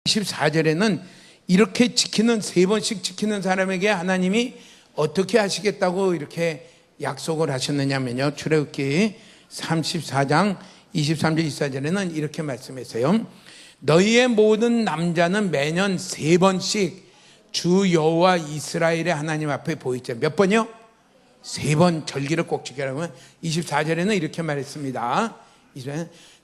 24절에는 이렇게 지키는, 3번씩 지키는 사람에게 하나님이 어떻게 하시겠다고 이렇게 약속을 하셨느냐면요, 출애굽기 34장 23절 24절에는 이렇게 말씀했어요. 너희의 모든 남자는 매년 3번씩 주 여호와 이스라엘의 하나님 앞에 보이자. 몇 번이요? 3번 절기를 꼭 지키라고. 24절에는 이렇게 말했습니다.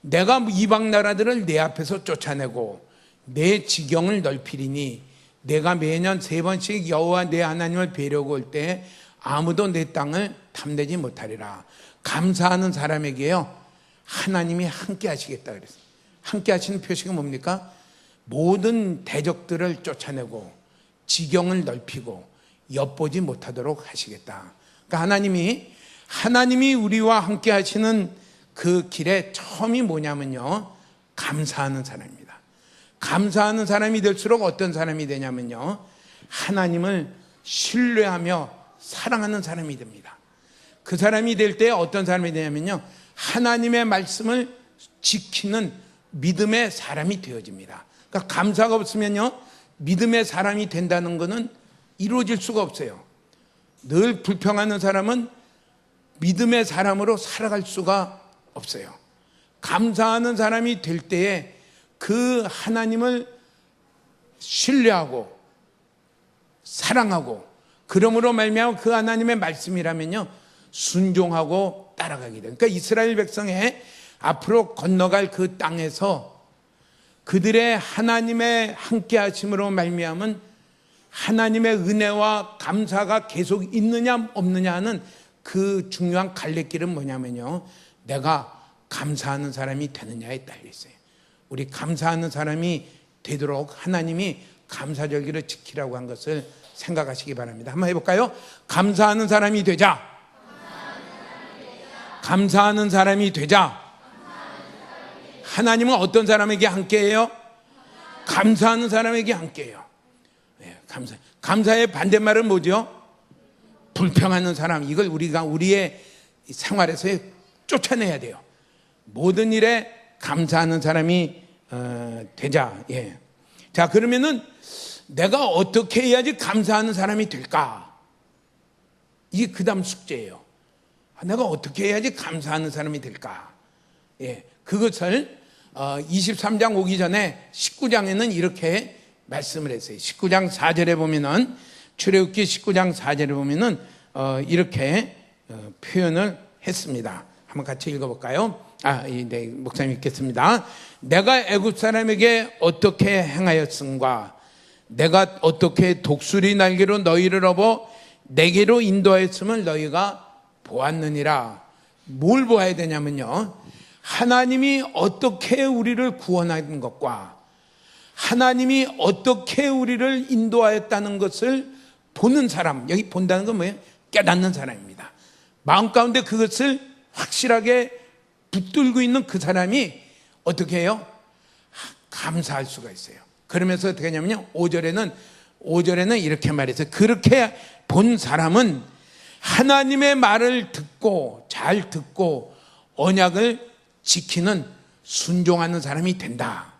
내가 이방 나라들을 내 앞에서 쫓아내고 내 지경을 넓히리니 내가 매년 3번씩 여호와 내 하나님을 뵈려고 올 때 아무도 내 땅을 탐내지 못하리라. 감사하는 사람에게요, 하나님이 함께 하시겠다 그랬어요. 함께 하시는 표시가 뭡니까? 모든 대적들을 쫓아내고 지경을 넓히고 엿보지 못하도록 하시겠다. 그러니까 하나님이 우리와 함께 하시는 그 길의 처음이 뭐냐면요, 감사하는 사람입니다. 감사하는 사람이 될수록 어떤 사람이 되냐면요, 하나님을 신뢰하며 사랑하는 사람이 됩니다. 그 사람이 될 때 어떤 사람이 되냐면요, 하나님의 말씀을 지키는 믿음의 사람이 되어집니다. 그러니까 감사가 없으면요, 믿음의 사람이 된다는 것은 이루어질 수가 없어요. 늘 불평하는 사람은 믿음의 사람으로 살아갈 수가 없어요. 감사하는 사람이 될 때에 그 하나님을 신뢰하고 사랑하고, 그러므로 말미암아 그 하나님의 말씀이라면요, 순종하고 따라가게 돼요. 그러니까 이스라엘 백성의 앞으로 건너갈 그 땅에서 그들의 하나님의 함께 하심으로 말미암은 하나님의 은혜와 감사가 계속 있느냐 없느냐 하는 그 중요한 갈래길은 뭐냐면요, 내가 감사하는 사람이 되느냐에 달려 있어요. 우리 감사하는 사람이 되도록 하나님이 감사절기를 지키라고 한 것을 생각하시기 바랍니다. 한번 해볼까요? 감사하는 사람이 되자. 감사하는 사람이 되자. 하나님은 어떤 사람에게 함께해요? 감사하는 사람에게 함께해요. 네, 감사의 반대말은 뭐죠? 불평하는 사람. 이걸 우리가 우리의 생활에서 쫓아내야 돼요. 모든 일에 감사하는 사람이 되자. 예. 자, 그러면은 내가 어떻게 해야지 감사하는 사람이 될까? 이게 그 다음 숙제예요. 내가 어떻게 해야지 감사하는 사람이 될까? 예. 그것을 23장 오기 전에 19장에는 이렇게 말씀을 했어요. 19장 4절에 보면은, 출애굽기 19장 4절에 보면은 이렇게 표현을 했습니다. 한번 같이 읽어볼까요? 네, 목사님 읽겠습니다. 내가 애굽 사람에게 어떻게 행하였음과 내가 어떻게 독수리 날개로 너희를 업어 내게로 인도하였음을 너희가 보았느니라. 뭘 보아야 되냐면요, 하나님이 어떻게 우리를 구원하는 것과 하나님이 어떻게 우리를 인도하였다는 것을 보는 사람, 여기 본다는 건 뭐예요? 깨닫는 사람입니다. 마음 가운데 그것을 확실하게 붙들고 있는 그 사람이 어떻게 해요? 감사할 수가 있어요. 그러면서 어떻게 하냐면요, 5절에는 이렇게 말했어요. 그렇게 본 사람은 하나님의 말을 듣고 잘 듣고 언약을 지키는 순종하는 사람이 된다.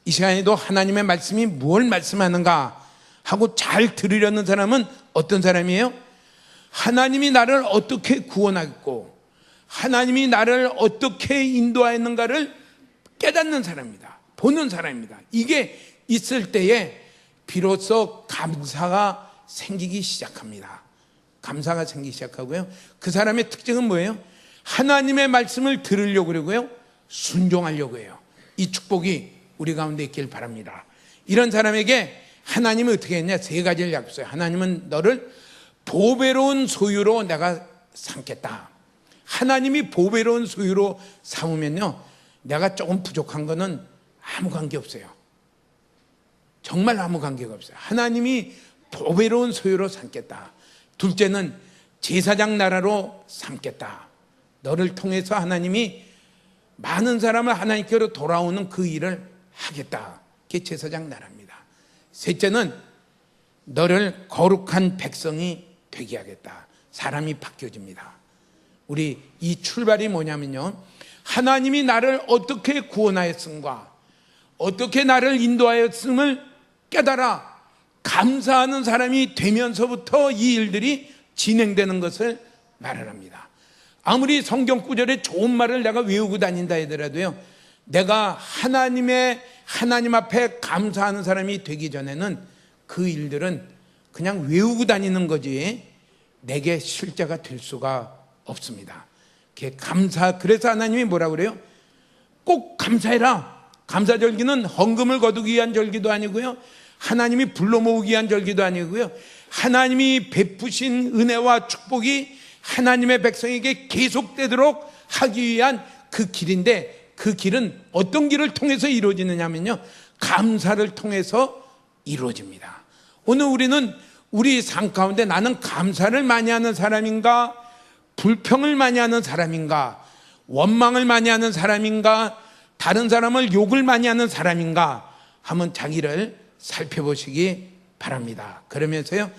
이 시간에도 하나님의 말씀이 뭘 말씀하는가 하고 잘 들으려는 사람은 어떤 사람이에요? 하나님이 나를 어떻게 구원하겠고 하나님이 나를 어떻게 인도하였는가를 깨닫는 사람입니다. 보는 사람입니다. 이게 있을 때에 비로소 감사가 생기기 시작합니다. 감사가 생기기 시작하고요, 그 사람의 특징은 뭐예요? 하나님의 말씀을 들으려고 그러고요, 순종하려고 해요. 이 축복이 우리 가운데 있길 바랍니다. 이런 사람에게 하나님은 어떻게 했냐? 3가지를 약속해요. 하나님은 너를 보배로운 소유로 내가 삼겠다. 하나님이 보배로운 소유로 삼으면요, 내가 조금 부족한 거는 아무 관계 없어요. 정말 아무 관계가 없어요. 하나님이 보배로운 소유로 삼겠다. 둘째는 제사장 나라로 삼겠다. 너를 통해서 하나님이 많은 사람을 하나님께로 돌아오는 그 일을 하겠다. 그게 제사장 나라입니다. 셋째는 너를 거룩한 백성이 되게 하겠다. 사람이 바뀌어집니다. 우리 이 출발이 뭐냐면요, 하나님이 나를 어떻게 구원하였음과 어떻게 나를 인도하였음을 깨달아 감사하는 사람이 되면서부터 이 일들이 진행되는 것을 말을 합니다. 아무리 성경 구절에 좋은 말을 내가 외우고 다닌다 하더라도요, 내가 하나님 앞에 감사하는 사람이 되기 전에는 그 일들은 그냥 외우고 다니는 거지 내게 실제가 될 수가 없습니다. 그래서 하나님이 뭐라고 그래요? 꼭 감사해라. 감사절기는 헌금을 거두기 위한 절기도 아니고요, 하나님이 불러 모으기 위한 절기도 아니고요, 하나님이 베푸신 은혜와 축복이 하나님의 백성에게 계속되도록 하기 위한 그 길인데, 그 길은 어떤 길을 통해서 이루어지느냐 하면요, 감사를 통해서 이루어집니다. 오늘 우리는 우리 삶 가운데 나는 감사를 많이 하는 사람인가, 불평을 많이 하는 사람인가, 원망을 많이 하는 사람인가, 다른 사람을 욕을 많이 하는 사람인가 한번 자기를 살펴보시기 바랍니다. 그러면서요,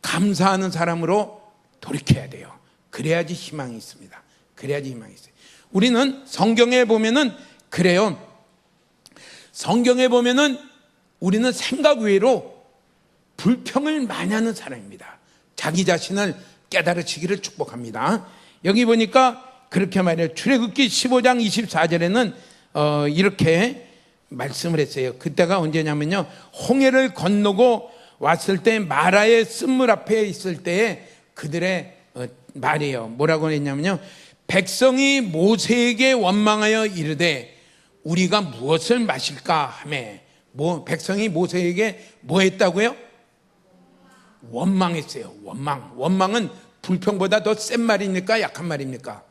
감사하는 사람으로 돌이켜야 돼요. 그래야지 희망이 있습니다. 그래야지 희망이 있어요. 우리는 성경에 보면은 그래요. 성경에 보면은 우리는 생각 외로 불평을 많이 하는 사람입니다. 자기 자신을 깨달으시기를 축복합니다. 여기 보니까 그렇게 말해요. 출애굽기 15장 24절에는 이렇게 말씀을 했어요. 그때가 언제냐면요, 홍해를 건너고 왔을 때 마라의 쓴물 앞에 있을 때에 그들의 말이에요. 뭐라고 했냐면요, 백성이 모세에게 원망하여 이르되 우리가 무엇을 마실까 하며, 백성이 모세에게 뭐 했다고요? 원망했어요. 원망은 불평보다 더 센 말입니까? 약한 말입니까?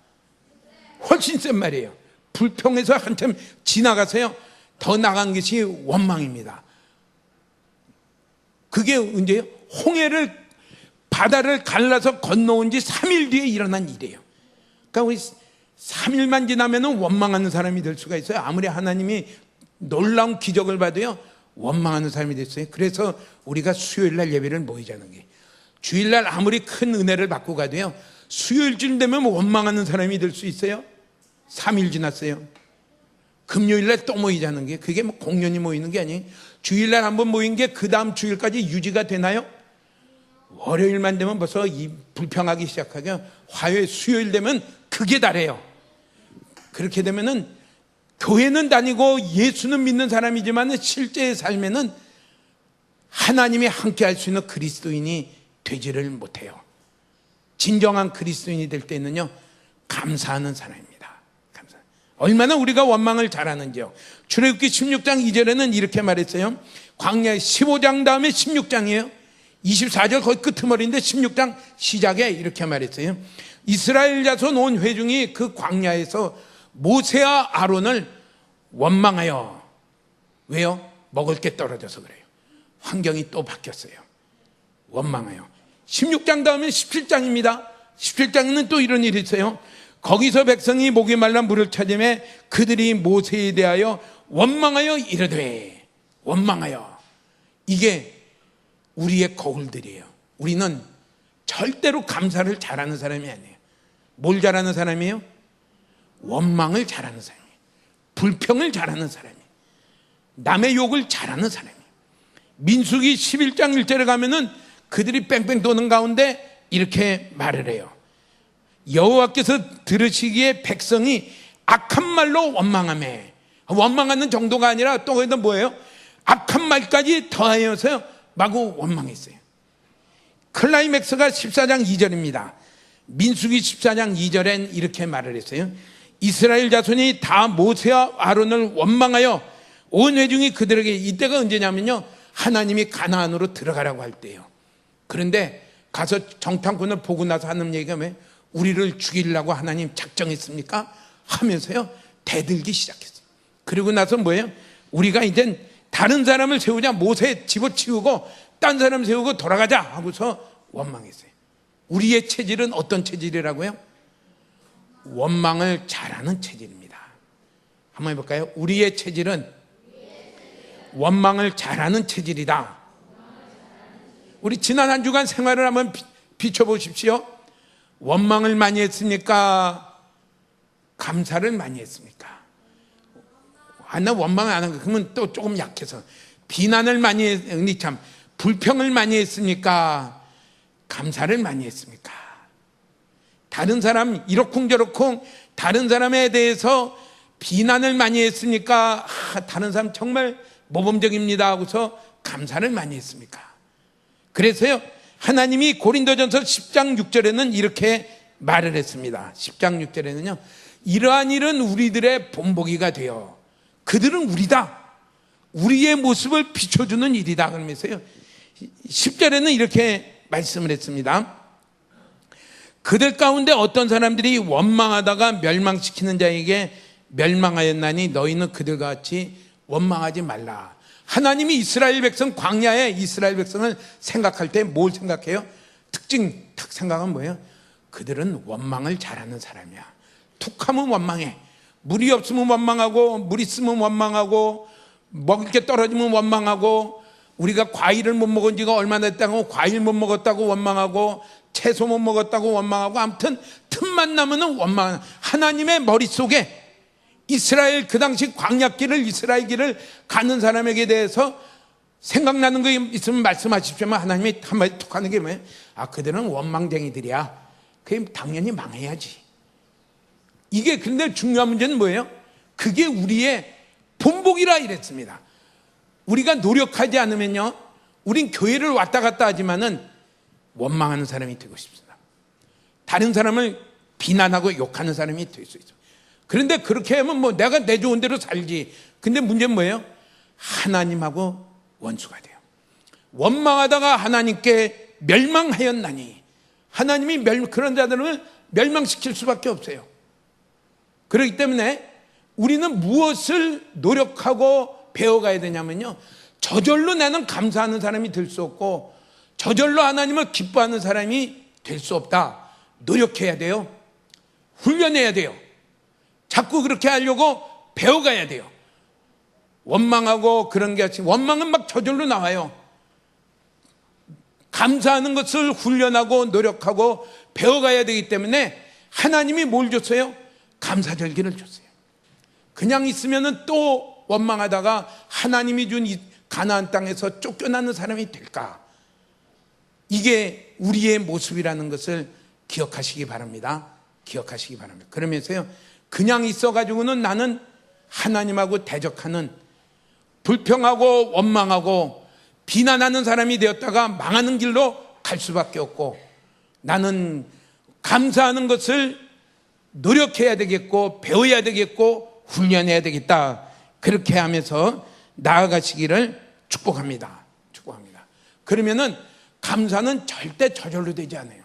훨씬 센 말이에요. 불평에서 한참 지나가서요, 더 나간 것이 원망입니다. 그게 언제요? 바다를 갈라서 건너온 지 3일 뒤에 일어난 일이에요. 그러니까 우리 3일만 지나면 원망하는 사람이 될 수가 있어요. 아무리 하나님이 놀라운 기적을 봐도요, 원망하는 사람이 됐어요. 그래서 우리가 수요일날 예배를 모이자는 게, 주일날 아무리 큰 은혜를 받고 가도요, 수요일쯤 되면 원망하는 사람이 될 수 있어요. 3일 지났어요. 금요일날 또 모이자는 게, 그게 뭐 공연이 모이는 게 아니에요. 주일날 한번 모인 게 그 다음 주일까지 유지가 되나요? 월요일만 되면 벌써 불평하기 시작하죠. 화요일, 수요일 되면 그게 다래요. 그렇게 되면은 교회는 다니고 예수는 믿는 사람이지만 실제의 삶에는 하나님이 함께 할 수 있는 그리스도인이 되지를 못해요. 진정한 그리스도인이 될 때는요, 감사하는 사람입니다. 얼마나 우리가 원망을 잘하는지요. 출애굽기 16장 2절에는 이렇게 말했어요. 광야 15장 다음에 16장이에요. 24절 거의 끄트머리인데 16장 시작에 이렇게 말했어요. 이스라엘 자손 온 회중이 그 광야에서 모세와 아론을 원망하여, 왜요? 먹을 게 떨어져서 그래요. 환경이 또 바뀌었어요. 원망하여. 16장 다음에 17장입니다. 17장에는 또 이런 일이 있어요. 거기서 백성이 목이 말라 물을 찾으며 그들이 모세에 대하여 원망하여 이르되, 원망하여. 이게 우리의 거울들이에요. 우리는 절대로 감사를 잘하는 사람이 아니에요. 뭘 잘하는 사람이에요? 원망을 잘하는 사람이에요. 불평을 잘하는 사람이에요. 남의 욕을 잘하는 사람이에요. 민수기 11장 1절에 가면은 그들이 뺑뺑 도는 가운데 이렇게 말을 해요. 여호와께서 들으시기에 백성이 악한 말로 원망하며, 원망하는 정도가 아니라 또 거기다 뭐예요? 악한 말까지 더하여서 마구 원망했어요. 클라이맥스가 14장 2절입니다. 민수기 14장 2절엔 이렇게 말을 했어요. 이스라엘 자손이 다 모세와 아론을 원망하여 온 회중이 그들에게, 이때가 언제냐면요, 하나님이 가나안으로 들어가라고 할 때예요. 그런데 가서 정탐꾼을 보고 나서 하는 얘기가 뭐예요? 우리를 죽이려고 하나님 작정했습니까? 하면서요, 대들기 시작했어요. 그리고 나서 뭐예요? 우리가 이제 다른 사람을 세우자, 모세 집어치우고 딴 사람 세우고 돌아가자 하고서 원망했어요. 우리의 체질은 어떤 체질이라고요? 원망을 잘하는 체질입니다. 한번 해볼까요? 우리의 체질은 원망을 잘하는 체질이다. 우리 지난 한 주간 생활을 한번 비춰보십시오. 원망을 많이 했습니까? 감사를 많이 했습니까? 나 원망 안 한 거. 그러면 또 조금 약해서. 비난을 많이 했으니 참, 불평을 많이 했습니까? 감사를 많이 했습니까? 다른 사람 이러쿵저러쿵 다른 사람에 대해서 비난을 많이 했습니까? 다른 사람 정말 모범적입니다 하고서 감사를 많이 했습니까? 그래서요, 하나님이 고린도전서 10장 6절에는 이렇게 말을 했습니다. 10장 6절에는요, 이러한 일은 우리들의 본보기가 되어 그들은 우리다, 우리의 모습을 비춰주는 일이다. 그러면서요, 10절에는 이렇게 말씀을 했습니다. 그들 가운데 어떤 사람들이 원망하다가 멸망시키는 자에게 멸망하였나니 너희는 그들과 같이 원망하지 말라. 하나님이 이스라엘 백성, 광야에 이스라엘 백성을 생각할 때 뭘 생각해요? 특징, 딱 생각은 뭐예요? 그들은 원망을 잘하는 사람이야. 툭하면 원망해. 물이 없으면 원망하고, 물 있으면 원망하고, 먹을 게 떨어지면 원망하고, 우리가 과일을 못 먹은 지가 얼마나 됐다고 과일 못 먹었다고 원망하고, 채소 못 먹었다고 원망하고, 아무튼 틈만 나면은 원망하는, 하나님의 머릿속에 이스라엘, 그 당시 광야길을, 이스라엘 길을 가는 사람에게 대해서 생각나는 거 있으면 말씀하십시오만, 하나님이 한마디 툭 하는 게 뭐예요? 그들은 원망쟁이들이야. 그게 당연히 망해야지. 이게 근데 중요한 문제는 뭐예요? 그게 우리의 본보기라 이랬습니다. 우리가 노력하지 않으면요, 우린 교회를 왔다 갔다 하지만은 원망하는 사람이 되고 싶습니다. 다른 사람을 비난하고 욕하는 사람이 될 수 있어요. 그런데 그렇게 하면 뭐 내가 내 좋은 대로 살지. 근데 문제는 뭐예요? 하나님하고 원수가 돼요. 원망하다가 하나님께 멸망하였나니, 하나님이 그런 자들을 멸망시킬 수밖에 없어요. 그렇기 때문에 우리는 무엇을 노력하고 배워가야 되냐면요, 저절로 나는 감사하는 사람이 될 수 없고 저절로 하나님을 기뻐하는 사람이 될 수 없다. 노력해야 돼요. 훈련해야 돼요. 자꾸 그렇게 하려고 배워가야 돼요. 원망하고 그런 게 아니라, 원망은 막 저절로 나와요. 감사하는 것을 훈련하고 노력하고 배워가야 되기 때문에 하나님이 뭘 줬어요? 감사절기를 줬어요. 그냥 있으면은 또 원망하다가 하나님이 준 이 가나안 땅에서 쫓겨나는 사람이 될까? 이게 우리의 모습이라는 것을 기억하시기 바랍니다. 기억하시기 바랍니다. 그러면서요, 그냥 있어가지고는 나는 하나님하고 대적하는, 불평하고 원망하고 비난하는 사람이 되었다가 망하는 길로 갈 수밖에 없고, 나는 감사하는 것을 노력해야 되겠고 배워야 되겠고 훈련해야 되겠다. 그렇게 하면서 나아가시기를 축복합니다. 축복합니다. 그러면은 감사는 절대 저절로 되지 않아요.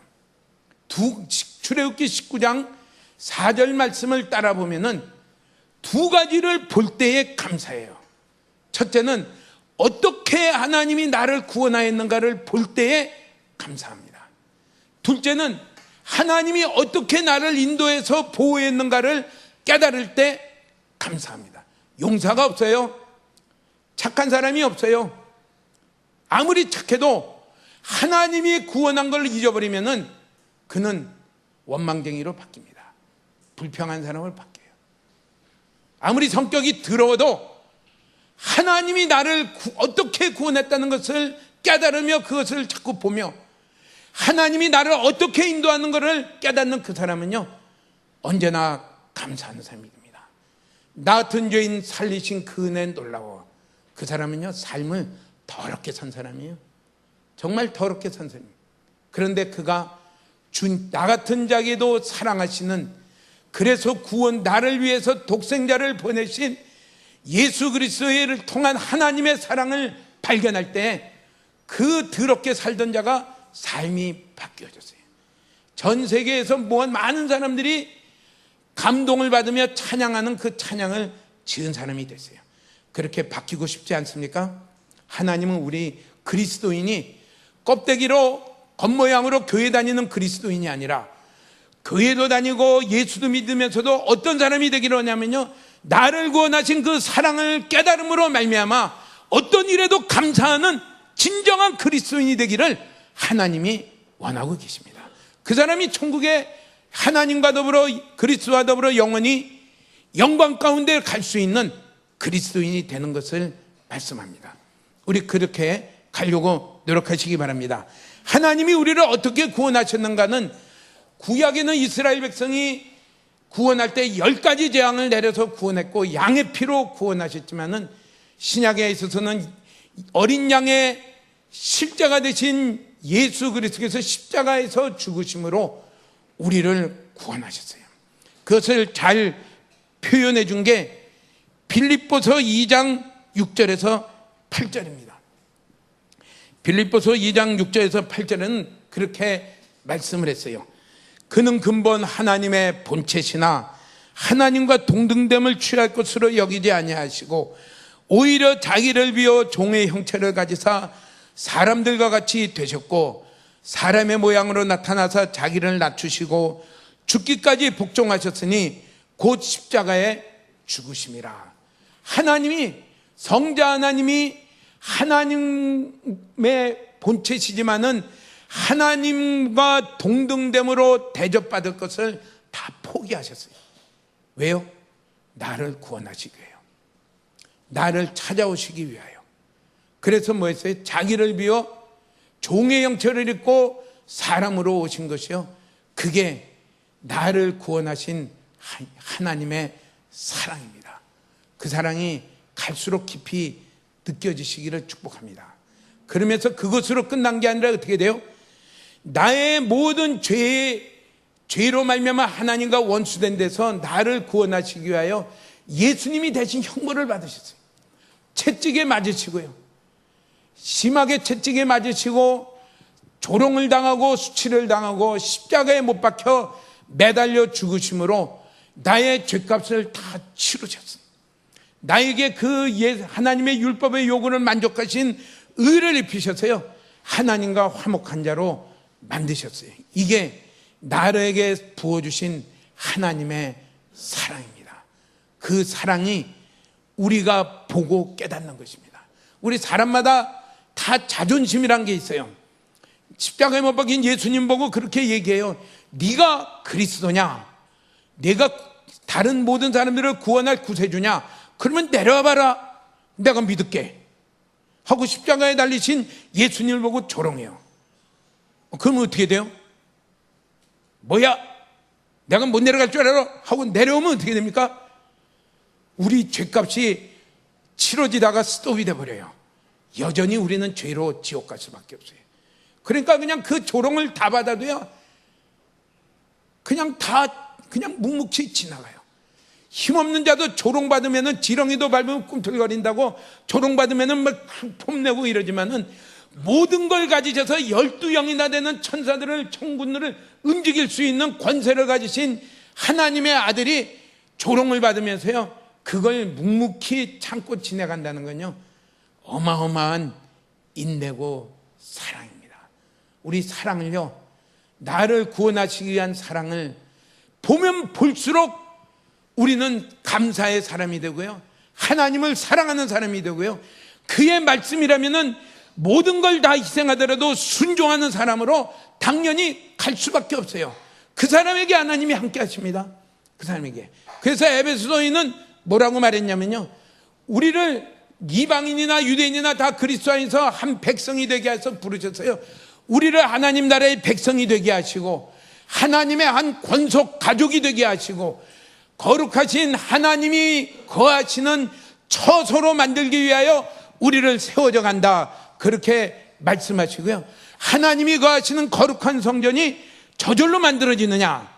출애굽기 19장 4절 말씀을 따라 보면은 두 가지를 볼 때에 감사해요. 첫째는 어떻게 하나님이 나를 구원하였는가를 볼 때에 감사합니다. 둘째는 하나님이 어떻게 나를 인도해서 보호했는가를 깨달을 때 감사합니다. 용사가 없어요. 착한 사람이 없어요. 아무리 착해도 하나님이 구원한 걸 잊어버리면은 그는 원망쟁이로 바뀝니다. 불평한 사람을 바뀌어요. 아무리 성격이 더러워도 하나님이 나를 어떻게 구원했다는 것을 깨달으며 그것을 자꾸 보며 하나님이 나를 어떻게 인도하는 것을 깨닫는 그 사람은요, 언제나 감사하는 사람입니다. 나 같은 죄인 살리신 그 은혜 놀라워. 그 사람은요, 삶을 더럽게 산 사람이에요. 정말 더럽게 산 사람이에요. 그런데 그가 나 같은 자에게도 사랑하시는, 그래서 나를 위해서 독생자를 보내신 예수 그리스도를 통한 하나님의 사랑을 발견할 때 그 더럽게 살던 자가 삶이 바뀌어졌어요. 전 세계에서 많은 사람들이 감동을 받으며 찬양하는 그 찬양을 지은 사람이 됐어요. 그렇게 바뀌고 싶지 않습니까? 하나님은 우리 그리스도인이 껍데기로 겉모양으로 교회 다니는 그리스도인이 아니라 교회도 다니고 예수도 믿으면서도 어떤 사람이 되기로 하냐면요, 나를 구원하신 그 사랑을 깨달음으로 말미암아 어떤 일에도 감사하는 진정한 그리스도인이 되기를 하나님이 원하고 계십니다. 그 사람이 천국에 하나님과 더불어 그리스도와 더불어 영원히 영광 가운데 갈 수 있는 그리스도인이 되는 것을 말씀합니다. 우리 그렇게 가려고 노력하시기 바랍니다. 하나님이 우리를 어떻게 구원하셨는가는, 구약에는 이스라엘 백성이 구원할 때 10가지 재앙을 내려서 구원했고 양의 피로 구원하셨지만은, 신약에 있어서는 어린 양의 십자가 되신 예수 그리스도께서 십자가에서 죽으심으로 우리를 구원하셨어요. 그것을 잘 표현해 준 게 빌립보서 2장 6절에서 8절입니다. 빌립보서 2장 6절에서 8절은 그렇게 말씀을 했어요. 그는 근본 하나님의 본체시나 하나님과 동등됨을 취할 것으로 여기지 아니하시고 오히려 자기를 비워 종의 형체를 가지사 사람들과 같이 되셨고 사람의 모양으로 나타나사 자기를 낮추시고 죽기까지 복종하셨으니 곧 십자가에 죽으심이라. 하나님이, 성자 하나님이 하나님의 본체시지만은 하나님과 동등됨으로 대접받을 것을 다 포기하셨어요. 왜요? 나를 구원하시기 위해요. 나를 찾아오시기 위하여. 그래서 뭐 했어요? 자기를 비워 종의 형체를 입고 사람으로 오신 것이요, 그게 나를 구원하신 하나님의 사랑입니다. 그 사랑이 갈수록 깊이 느껴지시기를 축복합니다. 그러면서 그것으로 끝난 게 아니라 어떻게 돼요? 나의 모든 죄로 말미암아 하나님과 원수된 데서 나를 구원하시기 위하여 예수님이 대신 형벌을 받으셨어요. 채찍에 맞으시고요, 심하게 채찍에 맞으시고 조롱을 당하고 수치를 당하고 십자가에 못 박혀 매달려 죽으심으로 나의 죄값을 다 치르셨어요. 나에게 그 하나님의 율법의 요구를 만족하신 의를 입히셨어요. 하나님과 화목한 자로 만드셨어요. 이게 나에게 부어주신 하나님의 사랑입니다. 그 사랑이 우리가 보고 깨닫는 것입니다. 우리 사람마다 다 자존심이란 게 있어요. 십자가에 못 박힌 예수님 보고 그렇게 얘기해요. 네가 그리스도냐? 네가 다른 모든 사람들을 구원할 구세주냐? 그러면 내려와 봐라. 내가 믿을게. 하고 십자가에 달리신 예수님을 보고 조롱해요. 그러면 어떻게 돼요? 뭐야? 내가 못 내려갈 줄 알아? 하고 내려오면 어떻게 됩니까? 우리 죄값이 치러지다가 스톱이 돼버려요. 여전히 우리는 죄로 지옥 갈 수밖에 없어요. 그러니까 그냥 그 조롱을 다 받아도요, 그냥 묵묵히 지나가요. 힘없는 자도 조롱받으면은, 지렁이도 밟으면 꿈틀거린다고 조롱받으면은 막 폼내고 이러지만은, 모든 걸 가지셔서 12영이나 되는 천사들을, 천군들을 움직일 수 있는 권세를 가지신 하나님의 아들이 조롱을 받으면서요, 그걸 묵묵히 참고 지내간다는 건요, 어마어마한 인내고 사랑입니다. 우리 사랑을요, 나를 구원하시기 위한 사랑을 보면 볼수록 우리는 감사의 사람이 되고요, 하나님을 사랑하는 사람이 되고요, 그의 말씀이라면은 모든 걸 다 희생하더라도 순종하는 사람으로 당연히 갈 수밖에 없어요. 그 사람에게 하나님이 함께 하십니다. 그 사람에게. 그래서 에베소서에는 뭐라고 말했냐면요, 우리를 이방인이나 유대인이나 다 그리스도 안에서 한 백성이 되게 해서 부르셨어요. 우리를 하나님 나라의 백성이 되게 하시고 하나님의 한 권속 가족이 되게 하시고 거룩하신 하나님이 거하시는 처소로 만들기 위하여 우리를 세워져 간다, 그렇게 말씀하시고요. 하나님이 거하시는 거룩한 성전이 저절로 만들어지느냐,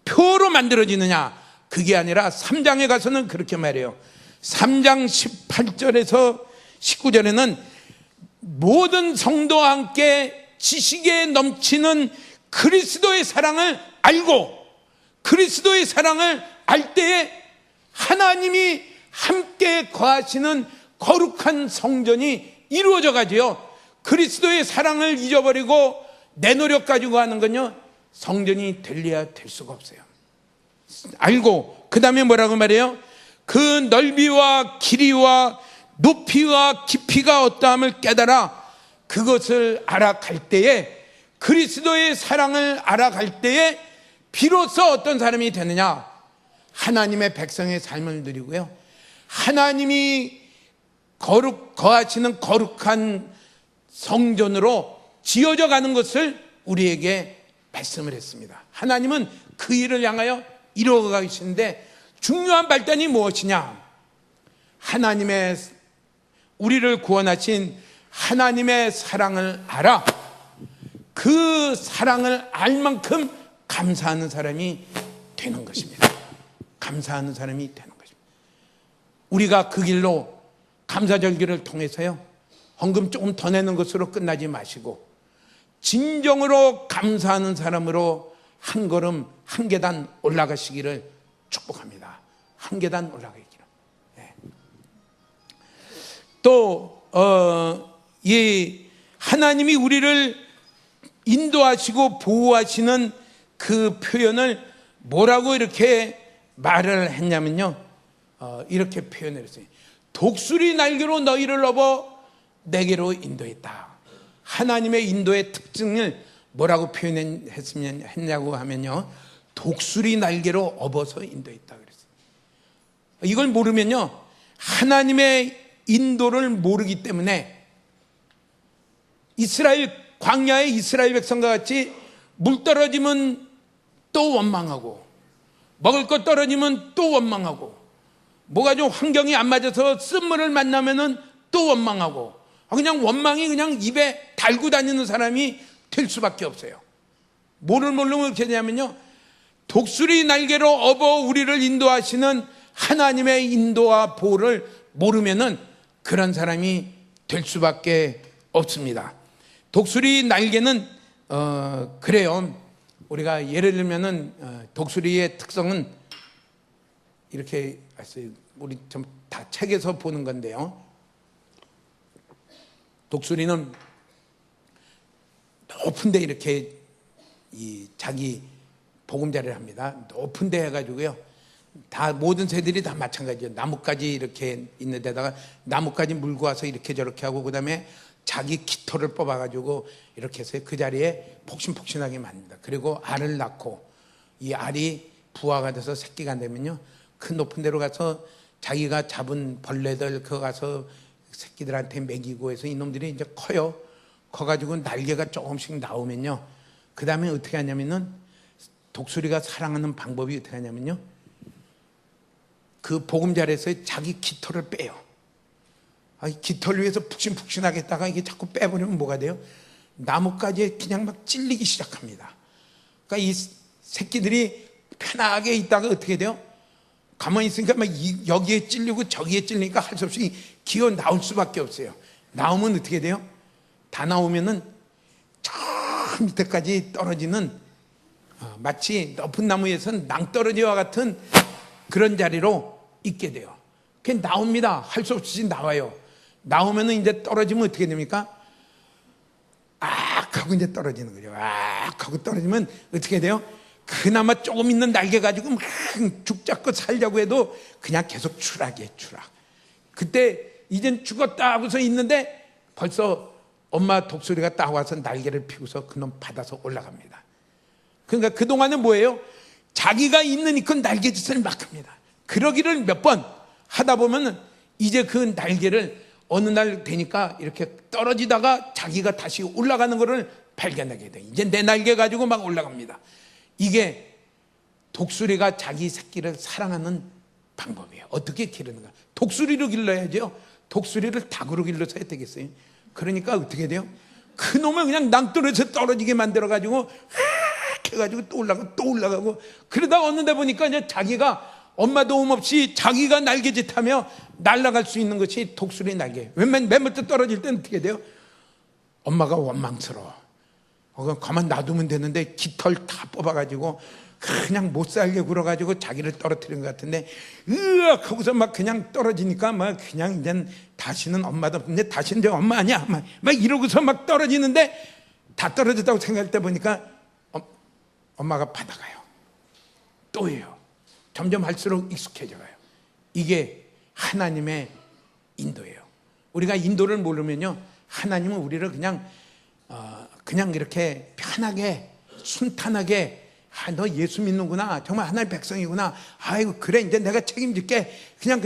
표로 만들어지느냐, 그게 아니라 3장에 가서는 그렇게 말해요. 3장 18절에서 19절에는 모든 성도와 함께 지식에 넘치는 그리스도의 사랑을 알고, 그리스도의 사랑을 알 때에 하나님이 함께 거하시는 거룩한 성전이 이루어져 가지요, 그리스도의 사랑을 잊어버리고 내 노력 가지고 하는 건요, 성전이 될래야 될 수가 없어요. 알고, 그 다음에 뭐라고 말해요? 그 넓이와 길이와 높이와 깊이가 어떠함을 깨달아 그것을 알아갈 때에, 그리스도의 사랑을 알아갈 때에 비로소 어떤 사람이 되느냐? 하나님의 백성의 삶을 누리고요, 하나님이 거하시는 거룩한 성전으로 지어져 가는 것을 우리에게 말씀을 했습니다. 하나님은 그 일을 향하여 이루어 가시는데 중요한 발단이 무엇이냐? 하나님의 우리를 구원하신 하나님의 사랑을 알아. 그 사랑을 알 만큼 감사하는 사람이 되는 것입니다. 감사하는 사람이 되는 것입니다. 우리가 그 길로 감사절기를 통해서요, 헌금 조금 더 내는 것으로 끝나지 마시고 진정으로 감사하는 사람으로 한 걸음 한 계단 올라가시기를 축복합니다. 한 계단 올라가기를. 네. 또 이 하나님이 우리를 인도하시고 보호하시는 그 표현을 뭐라고 이렇게 말을 했냐면요, 이렇게 표현을 했어요. 독수리 날개로 너희를 업어 내게로 인도했다. 하나님의 인도의 특징을 뭐라고 표현했냐고 하면요, 독수리 날개로 업어서 인도했다 그랬어요. 이걸 모르면요, 하나님의 인도를 모르기 때문에 광야의 이스라엘 백성과 같이 물 떨어지면 또 원망하고, 먹을 것 떨어지면 또 원망하고, 뭐가 좀 환경이 안 맞아서 쓴물을 만나면은 또 원망하고, 그냥 원망이 그냥 입에 달고 다니는 사람이 될 수밖에 없어요. 뭐를 모르면 어떻게 되냐면요, 독수리 날개로 업어 우리를 인도하시는 하나님의 인도와 보호를 모르면은 그런 사람이 될 수밖에 없습니다. 독수리 날개는 그래요. 우리가 예를 들면은 독수리의 특성은 이렇게 했어요. 우리 좀 다 책에서 보는 건데요. 독수리는 높은데 이렇게 자기 보금자리를 합니다. 높은데 해가지고요, 다 모든 새들이 다 마찬가지예요. 나뭇가지 이렇게 있는 데다가 나뭇가지 물고 와서 이렇게 저렇게 하고, 그 다음에 자기 깃털을 뽑아가지고 이렇게 해서 그 자리에 폭신폭신하게 만듭니다. 그리고 알을 낳고, 이 알이 부화가 돼서 새끼가 되면요, 큰 높은 데로 가서 자기가 잡은 벌레들 그거 가서 새끼들한테 먹이고 해서 이놈들이 이제 커요. 커가지고 날개가 조금씩 나오면요, 그 다음에 어떻게 하냐면은, 독수리가 사랑하는 방법이 어떻게 하냐면요, 그 보금자리에서 자기 깃털을 빼요. 깃털 위에서 푹신푹신하게 했다가 이게 자꾸 빼버리면 뭐가 돼요? 나뭇가지에 그냥 막 찔리기 시작합니다. 그러니까 이 새끼들이 편하게 있다가 어떻게 돼요? 가만히 있으니까 막 여기에 찔리고 저기에 찔리니까 할 수 없이 기어 나올 수밖에 없어요. 나오면 어떻게 돼요? 다 나오면은 저 밑에까지 떨어지는, 마치 높은 나무에서 낭떠러지와 같은 그런 자리로 있게 돼요. 그냥 나옵니다. 할 수 없이 나와요. 나오면은 이제 떨어지면 어떻게 됩니까? 하고 이제 떨어지는 거죠. 하고 떨어지면 어떻게 돼요? 그나마 조금 있는 날개 가지고 막 죽잡고 살려고 해도 그냥 계속 추락이에요, 추락. 그때 이젠 죽었다 하고서 있는데 벌써 엄마 독수리가 딱 와서 날개를 피고서 그놈 받아서 올라갑니다. 그러니까 그동안은 뭐예요? 자기가 있는 이 큰 날개짓을 막 합니다. 그러기를 몇 번 하다 보면은 이제 그 날개를 어느 날 되니까 이렇게 떨어지다가 자기가 다시 올라가는 것을 발견하게 돼요. 이제 내 날개 가지고 막 올라갑니다. 이게 독수리가 자기 새끼를 사랑하는 방법이에요. 어떻게 기르는가? 독수리로 길러야죠. 독수리를 닭으로 길러서 해야 되겠어요. 그러니까 어떻게 돼요? 그놈을 그냥 낭떠러지에서 떨어지게 만들어가지고 해가지고 또 올라가고 또 올라가고, 그러다 어느 데 보니까 이제 자기가 엄마 도움 없이 자기가 날개짓하며 날아갈 수 있는 것이 독수리 날개. 맨 밑에 떨어질 때는 어떻게 돼요? 엄마가 원망스러워. 가만 놔두면 되는데 깃털 다 뽑아가지고 그냥 못 살게 굴어가지고 자기를 떨어뜨린 것 같은데, 으악 하고서 막 그냥 떨어지니까 막 그냥 이제 다시는 엄마도 없는데 다시는 이제 엄마 아니야 막 이러고서 막 떨어지는데, 다 떨어졌다고 생각할 때 보니까 엄마가 받아가요. 또 해요. 점점 할수록 익숙해져가요. 이게 하나님의 인도예요. 우리가 인도를 모르면요, 하나님은 우리를 그냥 이렇게 편하게 순탄하게 너 예수 믿는구나. 정말 하나님의 백성이구나. 아이고, 그래. 이제 내가 책임질게. 그래.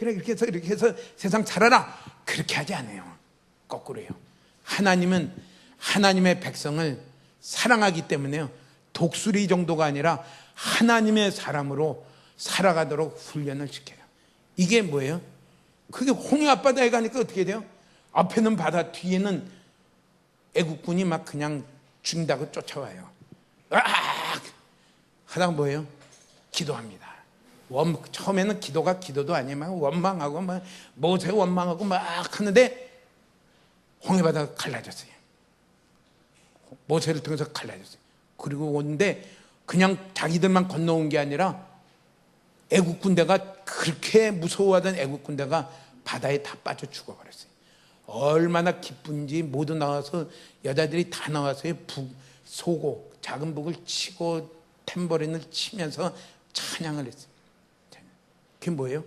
이렇게 해서 세상 살아라. 그렇게 하지 않아요. 거꾸로요. 하나님은 하나님의 백성을 사랑하기 때문에요. 독수리 정도가 아니라 하나님의 사람으로 살아가도록 훈련을 시켜요. 이게 뭐예요? 그게 홍해 앞바다에 가니까 어떻게 돼요? 앞에는 바다, 뒤에는 애국군이 막 그냥 죽인다고 쫓아와요. 하다가 뭐예요? 기도합니다. 처음에는 기도가 기도도 아니에요. 막 원망하고 막 모세 원망하고 막 하는데 홍해바다가 갈라졌어요. 모세를 통해서 갈라졌어요. 그리고 오는데 그냥 자기들만 건너온 게 아니라 애국 군대가, 그렇게 무서워하던 애국 군대가 바다에 다 빠져 죽어버렸어요. 얼마나 기쁜지 모두 나와서, 여자들이 다 나와서 소고 작은 북을 치고 탬버린을 치면서 찬양을 했어요. 그게 뭐예요?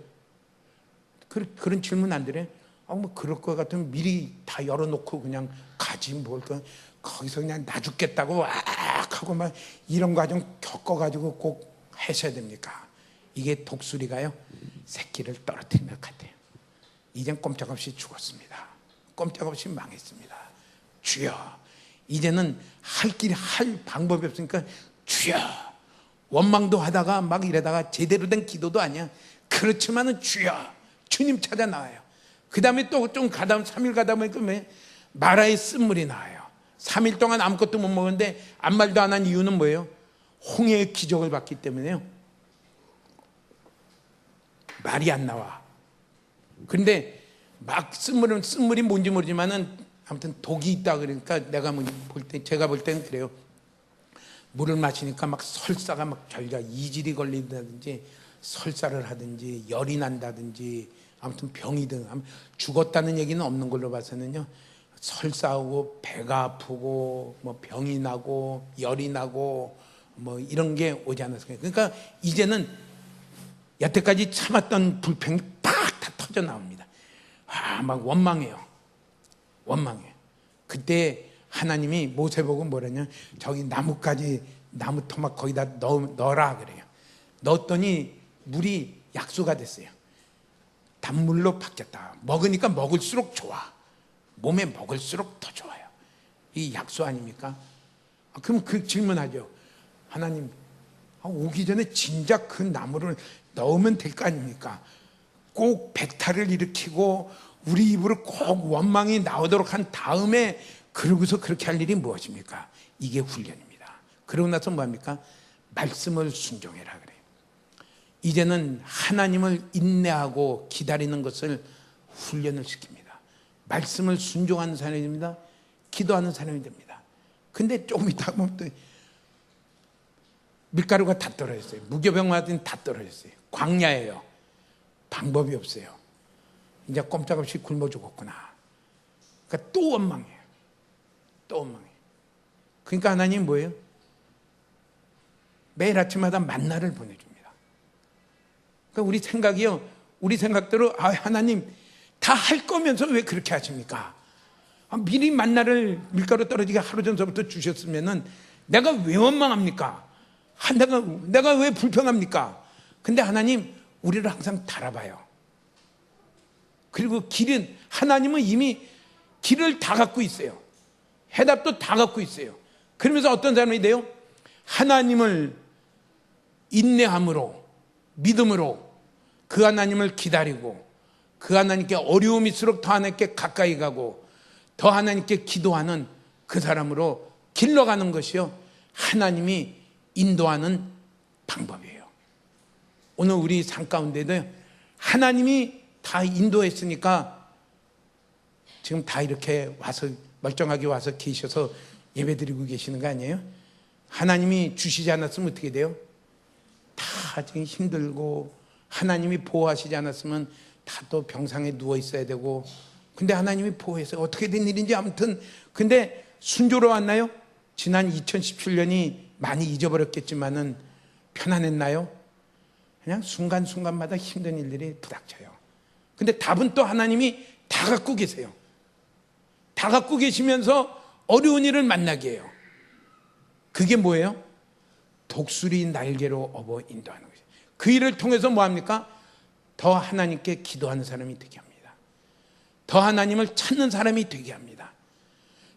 그런 질문 안 드려요? 뭐 그럴 것 같으면 미리 다 열어놓고 그냥 가지 뭘, 거기서 그냥 나 죽겠다고 하고 막 이런 과정 겪어가지고 꼭 하셔야 됩니까? 이게 독수리가요, 새끼를 떨어뜨린 것 같아요. 이젠 꼼짝없이 죽었습니다. 꼼짝없이 망했습니다. 주여, 이제는 할 방법이 없으니까 주여, 원망도 하다가 막 이러다가 제대로 된 기도도 아니야. 그렇지만은 주여, 주님 찾아 나와요. 그 다음에 또 좀 가다 3일 가다 보니까 마라의 쓴물이 나와요. 3일 동안 아무것도 못 먹었는데 아무 말도 안 한 이유는 뭐예요? 홍해의 기적을 봤기 때문에요. 말이 안 나와. 그런데 막 쓴물이 뭔지 모르지만은 아무튼 독이 있다 그러니까 제가 볼 때는 그래요. 물을 마시니까 막 설사가 막 저희가 이질이 걸린다든지 설사를 하든지 열이 난다든지 아무튼 병이든 죽었다는 얘기는 없는 걸로 봐서는요, 설사하고 배가 아프고 뭐 병이 나고 열이 나고 뭐 이런 게 오지 않았을까요? 그러니까 이제는 여태까지 참았던 불평이 다 터져 나옵니다. 막 원망해요. 그때 하나님이 모세 보고 뭐라냐, 저기 나무 토막 거기다 넣어라 그래요. 넣었더니 물이 약수가 됐어요. 단물로 바뀌었다. 먹으니까 먹을수록 좋아. 몸에 먹을수록 더 좋아요. 이 약수 아닙니까? 그럼 그 질문하죠. 하나님, 오기 전에 진작 그 나무를 넣으면 될 거 아닙니까? 꼭 배탈을 일으키고 우리 입으로 꼭 원망이 나오도록 한 다음에 그러고서 그렇게 할 일이 무엇입니까? 이게 훈련입니다. 그러고 나서 뭐합니까? 말씀을 순종해라 그래요. 이제는 하나님을 인내하고 기다리는 것을 훈련을 시킵니다. 말씀을 순종하는 사람이 됩니다. 기도하는 사람이 됩니다. 근데 조금 있다 보면 또 밀가루가 다 떨어졌어요. 무교병마든 다 떨어졌어요. 광야예요. 방법이 없어요. 이제 꼼짝없이 굶어 죽었구나. 그러니까 또 원망해요. 그러니까 하나님 뭐예요? 매일 아침마다 만나를 보내줍니다. 그러니까 우리 생각대로 하나님 다 할 거면서 왜 그렇게 하십니까? 미리 만나를 밀가루 떨어지게 하루 전서부터 주셨으면은 내가 왜 원망합니까? 내가 왜 불평합니까? 근데 하나님 우리를 항상 달아봐요. 그리고 하나님은 이미 길을 다 갖고 있어요. 해답도 다 갖고 있어요. 그러면서 어떤 사람이 돼요? 하나님을 인내함으로, 믿음으로 그 하나님을 기다리고 그 하나님께 어려움이 있을수록 더 하나님께 가까이 가고 더 하나님께 기도하는 그 사람으로 길러가는 것이요, 하나님이 인도하는 방법이에요. 오늘 우리 삶 가운데도 하나님이 다 인도했으니까 지금 다 이렇게 와서 멀쩡하게 와서 계셔서 예배드리고 계시는 거 아니에요? 하나님이 주시지 않았으면 어떻게 돼요? 다 지금 힘들고 하나님이 보호하시지 않았으면 다 또 병상에 누워 있어야 되고, 근데 하나님이 보호했어요. 어떻게 된 일인지 아무튼. 근데 순조로웠나요? 지난 2017년이 많이 잊어버렸겠지만은 편안했나요? 그냥 순간순간마다 힘든 일들이 부닥쳐요. 근데 답은 또 하나님이 다 갖고 계세요. 다 갖고 계시면서 어려운 일을 만나게 해요. 그게 뭐예요? 독수리 날개로 업어 인도하는 것이에요. 그 일을 통해서 뭐합니까? 더 하나님께 기도하는 사람이 되게 합니다. 더 하나님을 찾는 사람이 되게 합니다.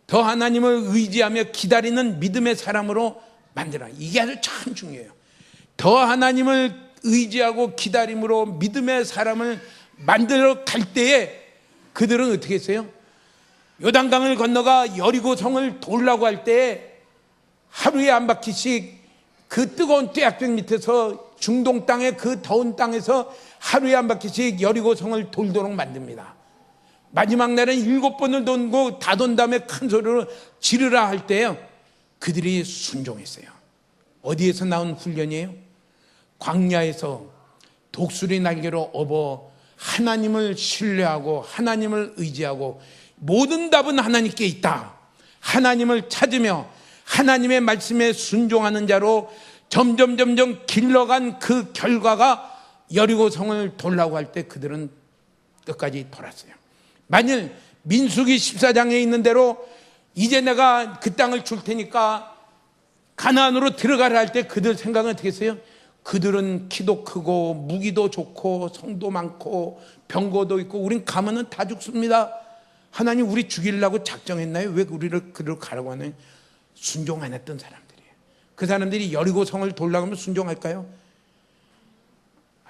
더 하나님을 의지하며 기다리는 믿음의 사람으로 만들어. 이게 아주 참 중요해요. 더 하나님을 의지하고 기다림으로 믿음의 사람을 만들어 갈 때에 그들은 어떻게 했어요? 요단강을 건너가 여리고성을 돌라고 할 때에 하루에 한 바퀴씩 그 뜨거운 뙤약볕 밑에서 중동 땅의 그 더운 땅에서 하루에 한 바퀴씩 여리고성을 돌도록 만듭니다. 마지막 날은 7번을 돌고 다 돈 다음에 큰 소리로 지르라 할 때요, 그들이 순종했어요. 어디에서 나온 훈련이에요? 광야에서 독수리 날개로 업어 하나님을 신뢰하고 하나님을 의지하고 모든 답은 하나님께 있다, 하나님을 찾으며 하나님의 말씀에 순종하는 자로 점점 길러간 그 결과가 여리고성을 돌라고 할 때 그들은 끝까지 돌았어요. 만일 민수기 14장에 있는 대로 이제 내가 그 땅을 줄 테니까 가나안으로 들어가라 할 때 그들 생각은 어떻게 했어요? 그들은 키도 크고 무기도 좋고 성도 많고 병거도 있고 우린 가면은 다 죽습니다. 하나님 우리 죽이려고 작정했나요? 왜 우리를 그리로 가라고 하는? 순종 안 했던 사람들이에요. 그 사람들이 여리고성을 돌라고 하면 순종할까요?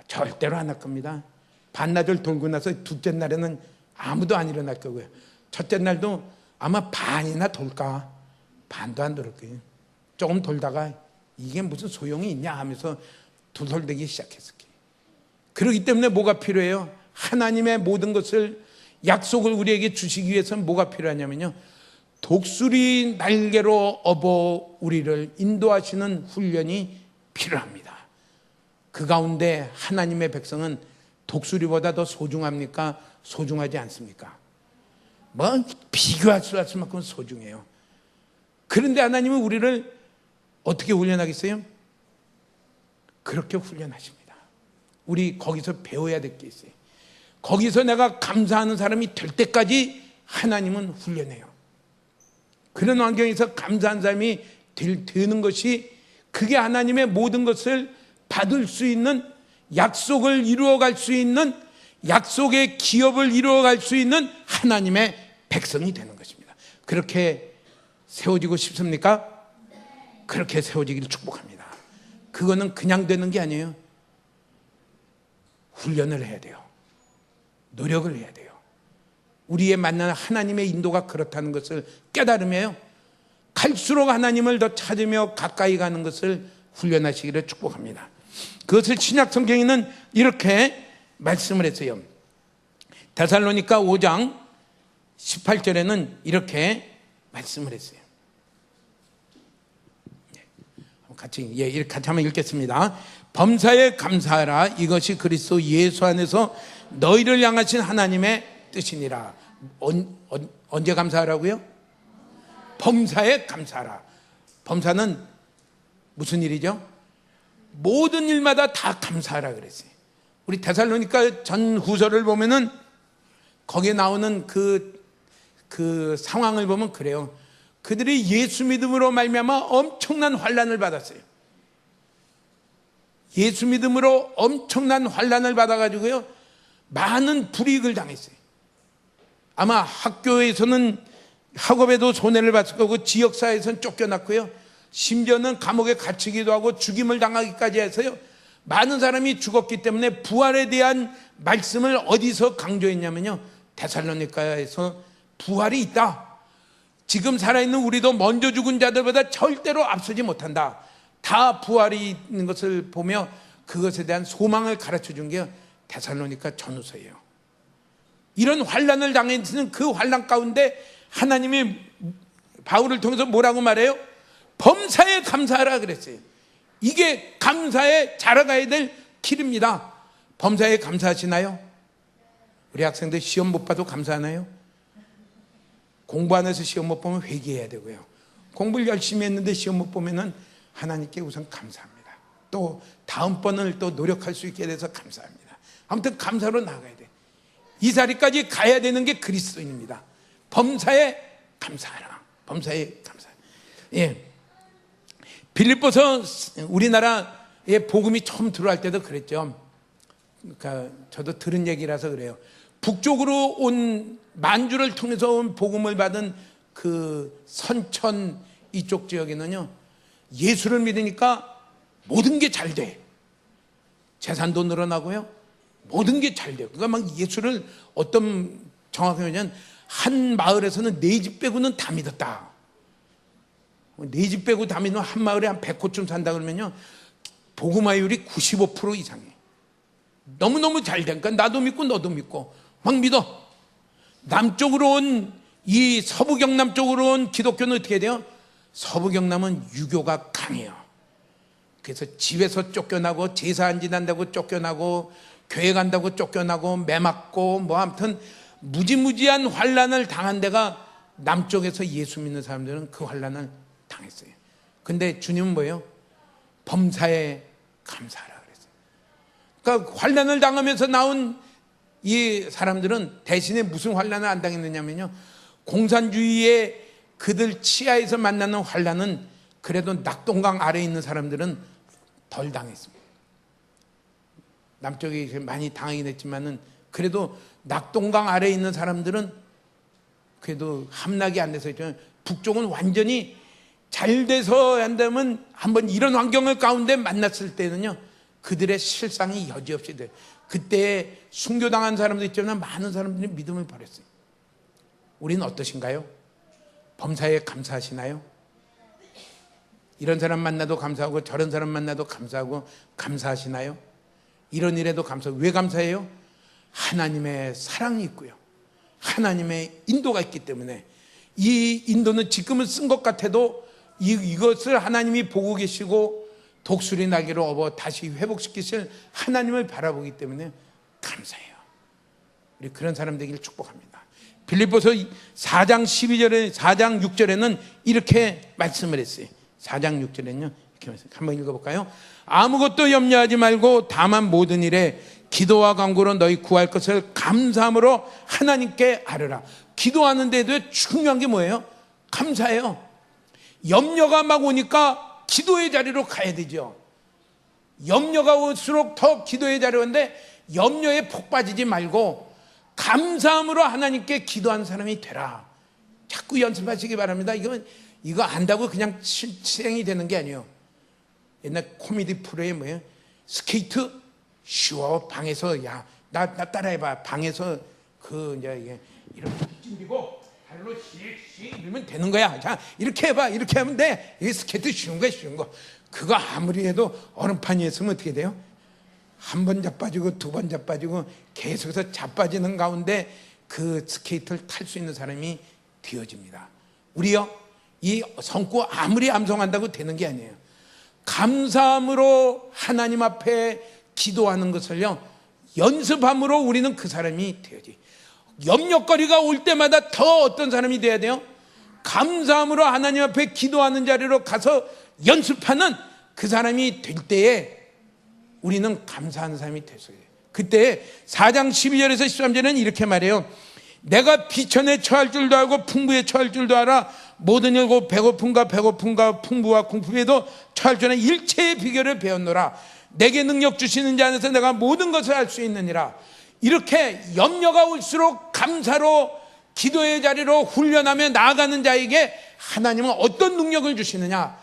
절대로 안 할 겁니다. 반나절 돌고 나서 둘째 날에는 아무도 안 일어날 거고요. 첫째 날도 아마 반이나 돌까, 반도 안 돌을 거예요. 조금 돌다가 이게 무슨 소용이 있냐 하면서 두덜대기 시작했을 거예요. 그렇기 때문에 뭐가 필요해요? 하나님의 모든 것을, 약속을 우리에게 주시기 위해서는 뭐가 필요하냐면요, 독수리 날개로 업어 우리를 인도하시는 훈련이 필요합니다. 그 가운데 하나님의 백성은 독수리보다 더 소중합니까? 소중하지 않습니까? 뭐 비교할 수 없을 만큼 소중해요. 그런데 하나님은 우리를 어떻게 훈련하겠어요? 그렇게 훈련하십니다. 우리 거기서 배워야 될 게 있어요. 거기서 내가 감사하는 사람이 될 때까지 하나님은 훈련해요. 그런 환경에서 감사한 사람이 되는 것이, 그게 하나님의 모든 것을 받을 수 있는, 약속을 이루어갈 수 있는, 약속의 기업을 이루어갈 수 있는 하나님의 백성이 되는 것입니다. 그렇게 세워지고 싶습니까? 그렇게 세워지기를 축복합니다. 그거는 그냥 되는 게 아니에요. 훈련을 해야 돼요. 노력을 해야 돼요. 우리의 만나는 하나님의 인도가 그렇다는 것을 깨달으며요, 갈수록 하나님을 더 찾으며 가까이 가는 것을 훈련하시기를 축복합니다. 그것을 신약 성경에는 이렇게 말씀을 했어요. 데살로니가 5장 18절에는 이렇게 말씀을 했어요. 이렇게 같이 한번 읽겠습니다. 범사에 감사하라. 이것이 그리스도 예수 안에서 너희를 향하신 하나님의 뜻이니라. 언제 감사하라고요? 범사에 감사하라. 범사는 무슨 일이죠? 모든 일마다 다 감사하라 그랬어요. 우리 데살로니가 전 후서를 보면은 거기에 나오는 그 상황을 보면 그래요. 그들이 예수 믿음으로 말미암아 엄청난 환난을 받았어요. 예수 믿음으로 엄청난 환난을 받아가지고요, 많은 불이익을 당했어요. 아마 학교에서는 학업에도 손해를 봤을 거고, 지역사회에서는 쫓겨났고요, 심지어는 감옥에 갇히기도 하고 죽임을 당하기까지 해서요, 많은 사람이 죽었기 때문에 부활에 대한 말씀을 어디서 강조했냐면요, 데살로니가에서 부활이 있다. 지금 살아있는 우리도 먼저 죽은 자들보다 절대로 앞서지 못한다. 다 부활이 있는 것을 보며 그것에 대한 소망을 가르쳐 준 게 데살로니가 전후서예요. 이런 환난을 당했는 그 환난 가운데 하나님이 바울을 통해서 뭐라고 말해요? 범사에 감사하라 그랬어요. 이게 감사에 자라가야 될 길입니다. 범사에 감사하시나요? 우리 학생들 시험 못 봐도 감사하나요? 공부 안 해서 시험 못 보면 회개해야 되고요, 공부를 열심히 했는데 시험 못 보면은 하나님께 우선 감사합니다. 또 다음번을 또 노력할 수 있게 돼서 감사합니다. 아무튼 감사로 나가야 돼. 이 자리까지 가야 되는 게 그리스도인입니다. 범사에 감사하라. 범사에 감사. 예. 빌립보서 우리나라에 복음이 처음 들어갈 때도 그랬죠. 그러니까 저도 들은 얘기라서 그래요. 북쪽으로 온 만주를 통해서 온 복음을 받은 그 선천 이쪽 지역에는요, 예수를 믿으니까 모든 게 잘 돼. 재산도 늘어나고요, 모든 게 잘 돼요. 그러니까 막 예수를 어떤 정확하게 하면 한 마을에서는 4집 빼고는 다 믿었다. 4집 빼고 다 믿으면 한 마을에 한 100호쯤 산다 그러면요, 복음화율이 95% 이상해. 너무너무 잘 되니까 나도 믿고 너도 믿고 막 믿어. 남쪽으로 온 이 서부 경남 쪽으로 온 기독교는 어떻게 돼요? 서부 경남은 유교가 강해요. 그래서 집에서 쫓겨나고 제사 안 지난다고 쫓겨나고 교회 간다고 쫓겨나고 매 맞고 뭐 아무튼 무지무지한 환난을 당한 데가 남쪽에서 예수 믿는 사람들은 그 환난을 당했어요. 근데 주님은 뭐예요? 범사에 감사하라 그랬어요. 그러니까 환난을 당하면서 나온 이 사람들은 대신에 무슨 환난을 안 당했느냐면요, 공산주의의 그들 치하에서 만나는 환난은 그래도 낙동강 아래에 있는 사람들은 덜 당했습니다. 남쪽이 많이 당하긴 했지만은 그래도 낙동강 아래에 있는 사람들은 그래도 함락이 안 돼서 있잖아요. 북쪽은 완전히 잘 돼서 한다면 한번 이런 환경을 가운데 만났을 때는요, 그들의 실상이 여지없이 돼요. 그때 순교당한 사람도 있지만 많은 사람들이 믿음을 버렸어요. 우리는 어떠신가요? 범사에 감사하시나요? 이런 사람 만나도 감사하고 저런 사람 만나도 감사하고 감사하시나요? 이런 일에도 감사하고. 왜 감사해요? 하나님의 사랑이 있고요, 하나님의 인도가 있기 때문에. 이 인도는 지금은 쓴 것 같아도 이것을 하나님이 보고 계시고 독수리 날개로 업어 다시 회복시키실 하나님을 바라보기 때문에 감사해요. 우리 그런 사람 되기를 축복합니다. 빌립보서 4장 12절에 4장 6절에는 이렇게 말씀을 했어요. 4장 6절에는요, 이렇게 말씀해요. 한번 읽어볼까요? 아무것도 염려하지 말고 다만 모든 일에 기도와 간구로 너희 구할 것을 감사함으로 하나님께 아뢰라. 기도하는 데도 중요한 게 뭐예요? 감사해요. 염려가 막 오니까 기도의 자리로 가야 되죠. 염려가 올수록 더 기도의 자리로 가는데 염려에 폭 빠지지 말고 감사함으로 하나님께 기도하는 사람이 되라. 자꾸 연습하시기 바랍니다. 이거 안다고 그냥 실행이 되는 게 아니에요. 옛날 코미디 프로에 뭐예요? 스케이트 쉬워. 방에서 야 나 따라해봐. 방에서 그 이제 이렇게 찡기고 발로 씩 밀면 되는 거야. 자 이렇게 해봐. 이렇게 하면 돼. 이게 스케이트 쉬운 거야, 쉬운 거. 그거 아무리 해도 얼음판이 있으면 어떻게 돼요? 한 번 자빠지고 두 번 자빠지고 계속해서 자빠지는 가운데 그 스케이트를 탈 수 있는 사람이 되어집니다. 우리요, 이 성구 아무리 암송한다고 되는 게 아니에요. 감사함으로 하나님 앞에 기도하는 것을요, 연습함으로 우리는 그 사람이 되어지. 염려거리가 올 때마다 더 어떤 사람이 돼야 돼요? 감사함으로 하나님 앞에 기도하는 자리로 가서 연습하는 그 사람이 될 때에 우리는 감사하는 사람이 됐어요. 그때 4장 12절에서 13절에는 이렇게 말해요. 내가 비천에 처할 줄도 알고 풍부에 처할 줄도 알아. 모든 일고 배고픔과 풍부와 궁핍에도 처할 줄은 일체의 비결을 배웠노라. 내게 능력 주시는 자 안에서 내가 모든 것을 할 수 있느니라. 이렇게 염려가 올수록 감사로 기도의 자리로 훈련하며 나아가는 자에게 하나님은 어떤 능력을 주시느냐?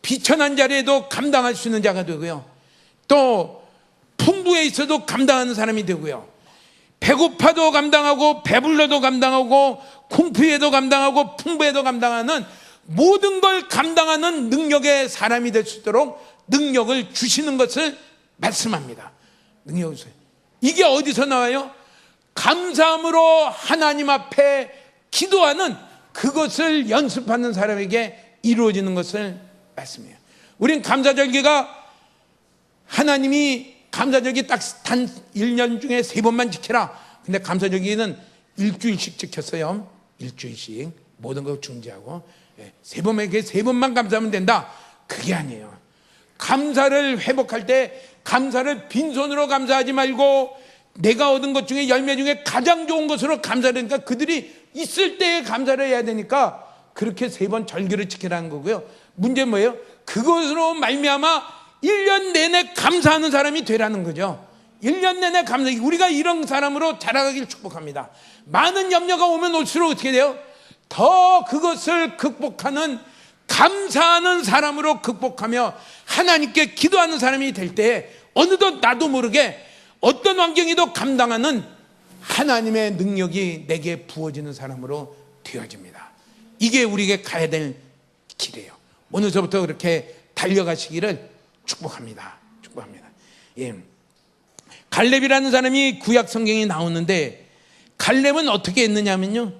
비천한 자리에도 감당할 수 있는 자가 되고요, 또 풍부에 있어도 감당하는 사람이 되고요, 배고파도 감당하고 배불러도 감당하고 궁핍에도 감당하고 풍부에도 감당하는 모든 걸 감당하는 능력의 사람이 될 수 있도록 능력을 주시는 것을 말씀합니다. 능력을 주세요. 이게 어디서 나와요? 감사함으로 하나님 앞에 기도하는 그것을 연습하는 사람에게 이루어지는 것을 말씀해요. 우린 감사절기가 하나님이 감사절기 딱 단 1년 중에 3번만 지켜라. 근데 감사절기는 일주일씩 지켰어요. 일주일씩 모든 걸 중지하고 3번에게 3번만 감사하면 된다. 그게 아니에요. 감사를 회복할 때 감사를 빈손으로 감사하지 말고 내가 얻은 것 중에 열매 중에 가장 좋은 것으로 감사를 하니까 그들이 있을 때에 감사를 해야 되니까 그렇게 3번 절기를 지키라는 거고요. 문제는 뭐예요? 그것으로 말미암아 1년 내내 감사하는 사람이 되라는 거죠. 1년 내내 감사. 우리가 이런 사람으로 자라가길 축복합니다. 많은 염려가 오면 올수록 어떻게 돼요? 더 그것을 극복하는, 감사하는 사람으로 극복하며 하나님께 기도하는 사람이 될 때 어느덧 나도 모르게 어떤 환경에도 감당하는 하나님의 능력이 내게 부어지는 사람으로 되어집니다. 이게 우리에게 가야 될 길이에요. 오늘서부터 그렇게 달려가시기를 축복합니다. 축복합니다. 예. 갈렙이라는 사람이 구약 성경에 나오는데, 갈렙은 어떻게 했느냐면요,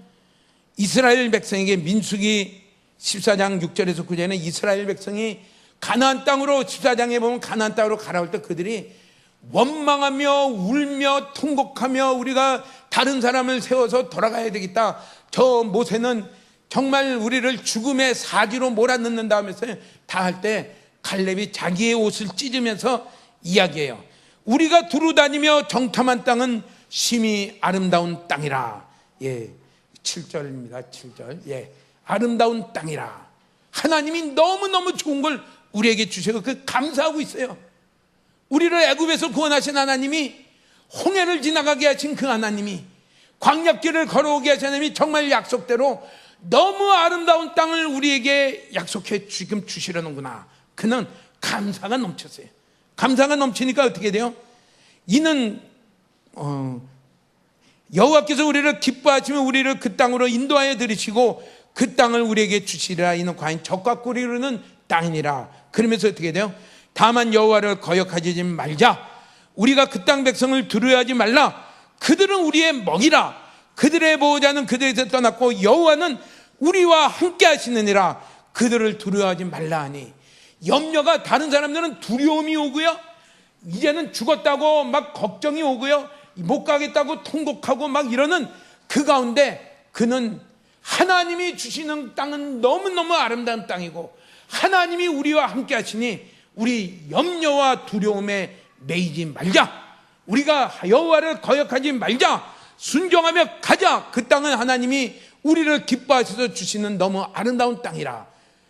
이스라엘 백성에게 민수기 14장 6절에서 9절에 이스라엘 백성이 가나안 땅으로, 14장에 보면 가나안 땅으로 가라올 때 그들이 원망하며 울며 통곡하며 우리가 다른 사람을 세워서 돌아가야 되겠다, 저 모세는 정말 우리를 죽음의 사지로 몰아넣는다 하면서 다 할 때 갈렙이 자기의 옷을 찢으면서 이야기해요. 우리가 두루 다니며 정탐한 땅은 심히 아름다운 땅이라. 예, 7절입니다. 7절. 예, 아름다운 땅이라. 하나님이 너무너무 좋은 걸 우리에게 주셔서 그 감사하고 있어요. 우리를 애굽에서 구원하신 하나님이, 홍해를 지나가게 하신 그 하나님이, 광야길을 걸어오게 하신 하나님이 정말 약속대로 너무 아름다운 땅을 우리에게 약속해 지금 주시려는구나. 그는 감사가 넘쳤어요. 감사가 넘치니까 어떻게 돼요? 이는 여호와께서 우리를 기뻐하시며 우리를 그 땅으로 인도하여 들이시고 그 땅을 우리에게 주시리라. 이는 과연 적과 꿀이 흐르는 땅이니라. 그러면서 어떻게 돼요? 다만 여호와를 거역하지 말자. 우리가 그 땅 백성을 두려워하지 말라. 그들은 우리의 먹이라. 그들의 보호자는 그들에서 떠났고 여호와는 우리와 함께 하시느니라. 그들을 두려워하지 말라 하니. 염려가, 다른 사람들은 두려움이 오고요, 이제는 죽었다고 막 걱정이 오고요, 못 가겠다고 통곡하고 막 이러는 그 가운데 그는 하나님이 주시는 땅은 너무너무 아름다운 땅이고 하나님이 우리와 함께 하시니 우리 염려와 두려움에 매이지 말자. 우리가 여호와를 거역하지 말자. 순종하며 가자. 그 땅은 하나님이 우리를 기뻐하셔서 주시는 너무 아름다운 땅이라.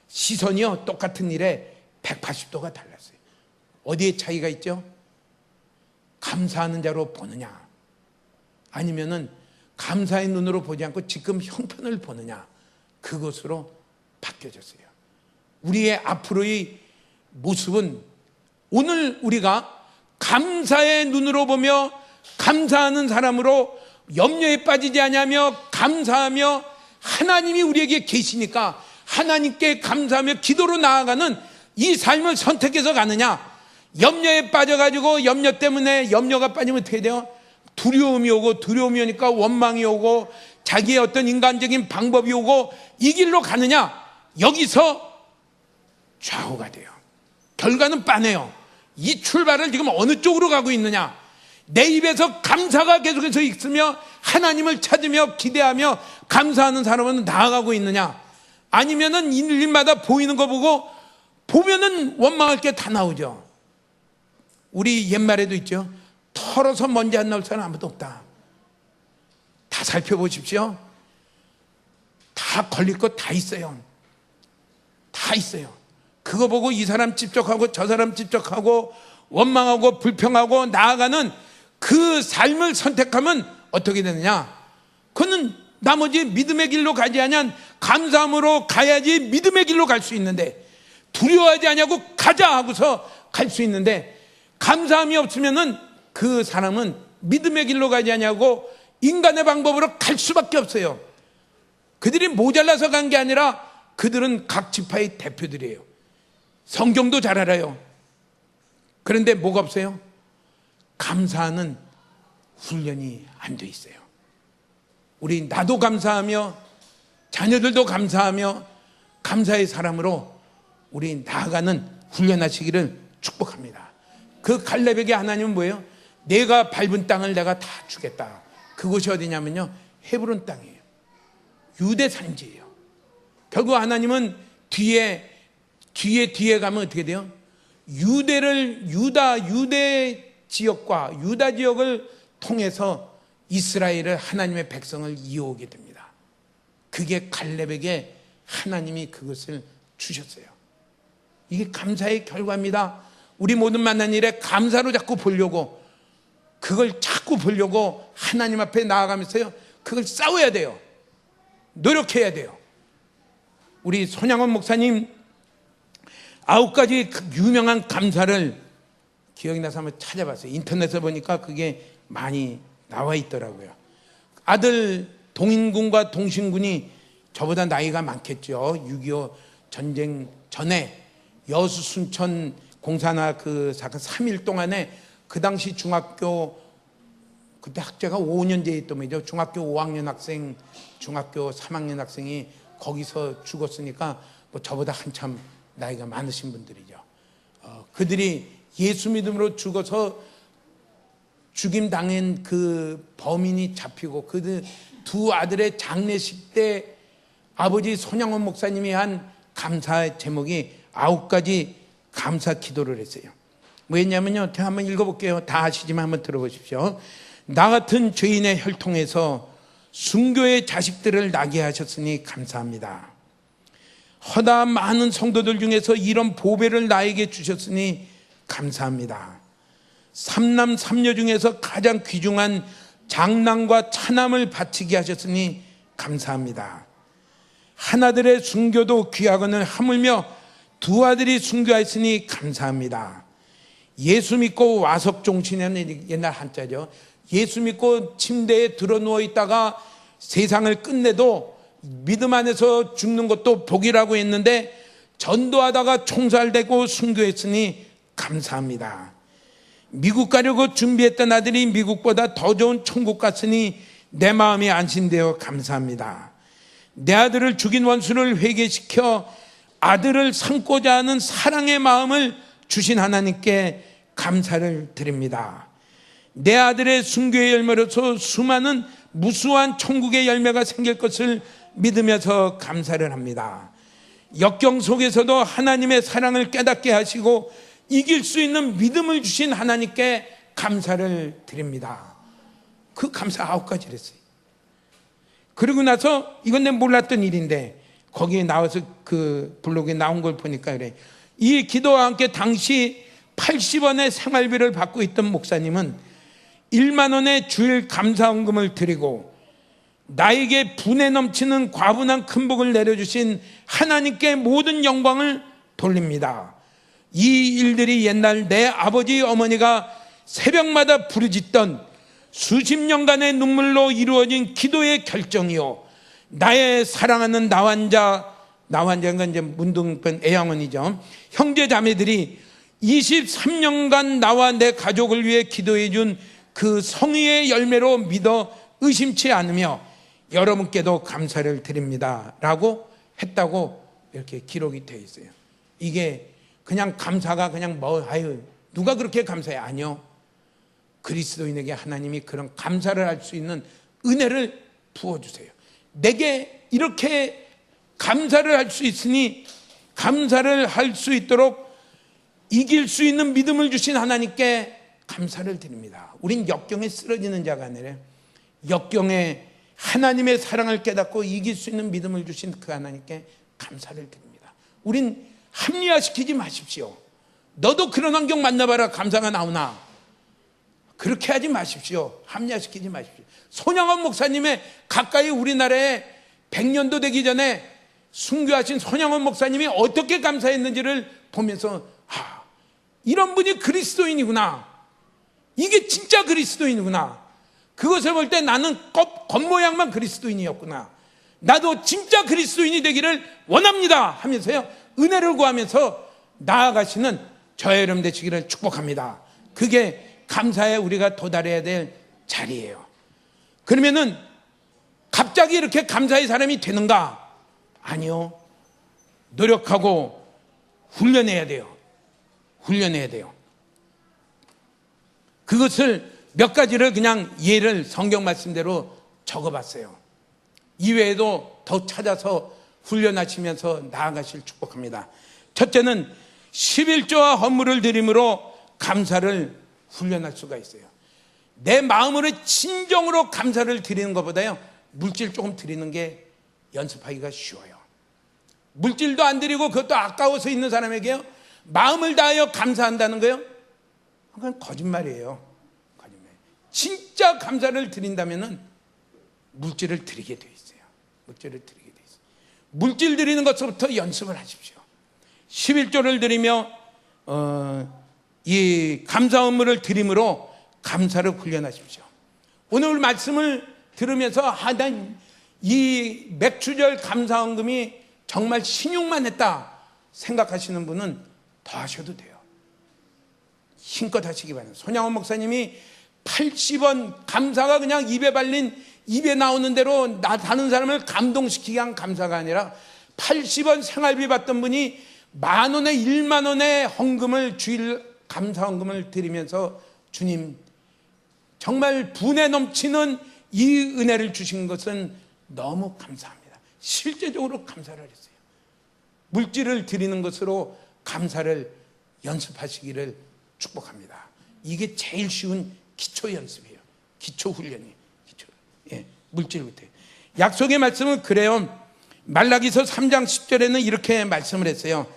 시선이요, 똑같은 일에 180도가 달랐어요. 어디에 차이가 있죠? 감사하는 자로 보느냐, 아니면은 감사의 눈으로 보지 않고 지금 형편을 보느냐, 그것으로 바뀌어졌어요. 우리의 앞으로의 모습은 오늘 우리가 감사의 눈으로 보며 감사하는 사람으로 염려에 빠지지 않으며 감사하며 하나님이 우리에게 계시니까 하나님께 감사하며 기도로 나아가는 이 삶을 선택해서 가느냐, 염려에 빠져가지고 염려 때문에, 염려가 빠지면 어떻게 돼요? 두려움이 오고, 두려움이 오니까 원망이 오고 자기의 어떤 인간적인 방법이 오고 이 길로 가느냐, 여기서 좌우가 돼요. 결과는 빤해요. 이 출발을 지금 어느 쪽으로 가고 있느냐, 내 입에서 감사가 계속해서 있으며 하나님을 찾으며 기대하며 감사하는 사람은 나아가고 있느냐, 아니면은 일마다 보이는 거 보면은 원망할 게 다 나오죠. 우리 옛말에도 있죠. 털어서 먼지 안 나올 사람 아무도 없다. 다 살펴보십시오. 다 걸릴 것 다 있어요. 다 있어요. 그거 보고 이 사람 집적하고 저 사람 집적하고 원망하고 불평하고 나아가는 그 삶을 선택하면 어떻게 되느냐, 그는 나머지 믿음의 길로 가지 아니한 감사함으로 가야지 믿음의 길로 갈 수 있는데, 두려워하지 않냐고 가자 하고서 갈 수 있는데, 감사함이 없으면은 그 사람은 믿음의 길로 가지 않냐고 인간의 방법으로 갈 수밖에 없어요. 그들이 모자라서 간 게 아니라 그들은 각 지파의 대표들이에요. 성경도 잘 알아요. 그런데 뭐가 없어요? 감사하는 훈련이 안 돼 있어요. 우리 나도 감사하며 자녀들도 감사하며 감사의 사람으로 우리 나아가는 훈련하시기를 축복합니다. 그 갈렙에게 하나님은 뭐예요? 내가 밟은 땅을 내가 다 주겠다. 그곳이 어디냐면요, 헤브론 땅이에요. 유대 산지예요. 결국 하나님은 뒤에 가면 어떻게 돼요? 유대 지역과 유다 지역을 통해서 이스라엘을, 하나님의 백성을 이어오게 됩니다. 그게 갈렙에게 하나님이 그것을 주셨어요. 이게 감사의 결과입니다. 우리 모든 만난 일에 감사로 자꾸 보려고, 그걸 자꾸 보려고 하나님 앞에 나아가면서요, 그걸 싸워야 돼요. 노력해야 돼요. 우리 손양원 목사님 9가지 유명한 감사를 기억이 나서 한번 찾아봤어요. 인터넷에 보니까 그게 많이 나와 있더라고요. 아들 동인군과 동신군이 저보다 나이가 많겠죠. 6.25 전쟁 전에 여수 순천 공사나 그 사건 3일 동안에 그 당시 중학교, 그때 학제가 5년제에 있던 거죠. 중학교 5학년 학생, 중학교 3학년 학생이 거기서 죽었으니까 뭐 저보다 한참 나이가 많으신 분들이죠. 그들이 예수 믿음으로 죽어서 죽임 당한 그 범인이 잡히고 그 두 아들의 장례식 때 아버지 손양원 목사님이 한 감사의 제목이 9가지 감사 기도를 했어요. 뭐였냐면요, 제가 한번 읽어볼게요. 다 아시지만 한번 들어보십시오. 나 같은 죄인의 혈통에서 순교의 자식들을 나게 하셨으니 감사합니다. 허다한 많은 성도들 중에서 이런 보배를 나에게 주셨으니 감사합니다. 삼남 삼녀 중에서 가장 귀중한 장남과 차남을 바치게 하셨으니 감사합니다. 하나들의 순교도 귀하거늘 하물며 두 아들이 순교하였으니 감사합니다. 예수 믿고 와석종신이라는 옛날 한자죠. 예수 믿고 침대에 들어 누워 있다가 세상을 끝내도 믿음 안에서 죽는 것도 복이라고 했는데 전도하다가 총살되고 순교했으니 감사합니다. 미국 가려고 준비했던 아들이 미국보다 더 좋은 천국 갔으니 내 마음이 안심되어 감사합니다. 내 아들을 죽인 원수를 회개시켜 아들을 삼고자 하는 사랑의 마음을 주신 하나님께 감사를 드립니다. 내 아들의 순교의 열매로서 수많은 무수한 천국의 열매가 생길 것을 믿으면서 감사를 합니다. 역경 속에서도 하나님의 사랑을 깨닫게 하시고 이길 수 있는 믿음을 주신 하나님께 감사를 드립니다. 그 감사 9가지를 했어요. 그리고 나서 이건 내가 몰랐던 일인데 거기에 나와서 그 블로그에 나온 걸 보니까 그래. 이 기도와 함께 당시 80원의 생활비를 받고 있던 목사님은 1만 원의 주일 감사헌금을 드리고 나에게 분에 넘치는 과분한 큰 복을 내려주신 하나님께 모든 영광을 돌립니다. 이 일들이 옛날 내 아버지 어머니가 새벽마다 부르짖던 수십 년간의 눈물로 이루어진 기도의 결정이요, 나의 사랑하는 나환자가 이제 문둥편 애양원이죠. 형제 자매들이 23년간 나와 내 가족을 위해 기도해 준 그 성의의 열매로 믿어 의심치 않으며 여러분께도 감사를 드립니다 라고 했다고 이렇게 기록이 되어 있어요. 이게 그냥 감사가 그냥 누가 그렇게 감사해? 아니요. 그리스도인에게 하나님이 그런 감사를 할 수 있는 은혜를 부어주세요. 내게 이렇게 감사를 할 수 있으니 감사를 할 수 있도록 이길 수 있는 믿음을 주신 하나님께 감사를 드립니다. 우린 역경에 쓰러지는 자가 아니라 역경에 하나님의 사랑을 깨닫고 이길 수 있는 믿음을 주신 그 하나님께 감사를 드립니다. 우린 합리화시키지 마십시오. 너도 그런 환경 만나봐라 감사가 나오나. 그렇게 하지 마십시오. 합리화시키지 마십시오. 손양원 목사님의 가까이 우리나라에 100년도 되기 전에 순교하신 손양원 목사님이 어떻게 감사했는지를 보면서 이런 분이 그리스도인이구나. 이게 진짜 그리스도인이구나. 그것을 볼 때 나는 겉모양만 그리스도인이었구나. 나도 진짜 그리스도인이 되기를 원합니다 하면서요, 은혜를 구하면서 나아가시는 저의 여러분 되시기를 축복합니다. 그게 감사에 우리가 도달해야 될 자리예요. 그러면은 갑자기 이렇게 감사의 사람이 되는가? 아니요. 노력하고 훈련해야 돼요. 훈련해야 돼요. 그것을 몇 가지를 그냥 예를 성경 말씀대로 적어봤어요. 이외에도 더 찾아서 훈련하시면서 나아가실 축복합니다. 첫째는 11조와 헌물을 드림으로 감사를 훈련할 수가 있어요. 내 마음으로 진정으로 감사를 드리는 것보다요, 물질 조금 드리는 게 연습하기가 쉬워요. 물질도 안 드리고 그것도 아까워서 있는 사람에게요, 마음을 다하여 감사한다는 거예요? 그건 거짓말이에요. 거짓말. 진짜 감사를 드린다면은 물질을 드리게 돼 있어요. 물질을 드리게 돼 있어요. 물질 드리는 것부터 연습을 하십시오. 11조를 드리며 이 감사 업무를 드림으로 감사를 훈련하십시오. 오늘 말씀을 들으면서 이 맥추절 감사헌금이 정말 신용만 했다 생각하시는 분은 더 하셔도 돼요. 힘껏 하시기 바랍니다. 손양원 목사님이 80원 감사가 그냥 입에 발린 입에 나오는 대로 다른 사람을 감동시키게 한 감사가 아니라 80원 생활비 받던 분이 10,000원에 10,000원의 헌금을 주일 감사 헌금을 드리면서 주님 정말 분에 넘치는 이 은혜를 주신 것은 너무 감사합니다. 실제적으로 감사를 했어요. 물질을 드리는 것으로 감사를 연습하시기를 축복합니다. 이게 제일 쉬운 기초 연습이에요. 기초 훈련이에요. 물질부터. 약속의 말씀은 그래요. 말라기서 3장 10절에는 이렇게 말씀을 했어요.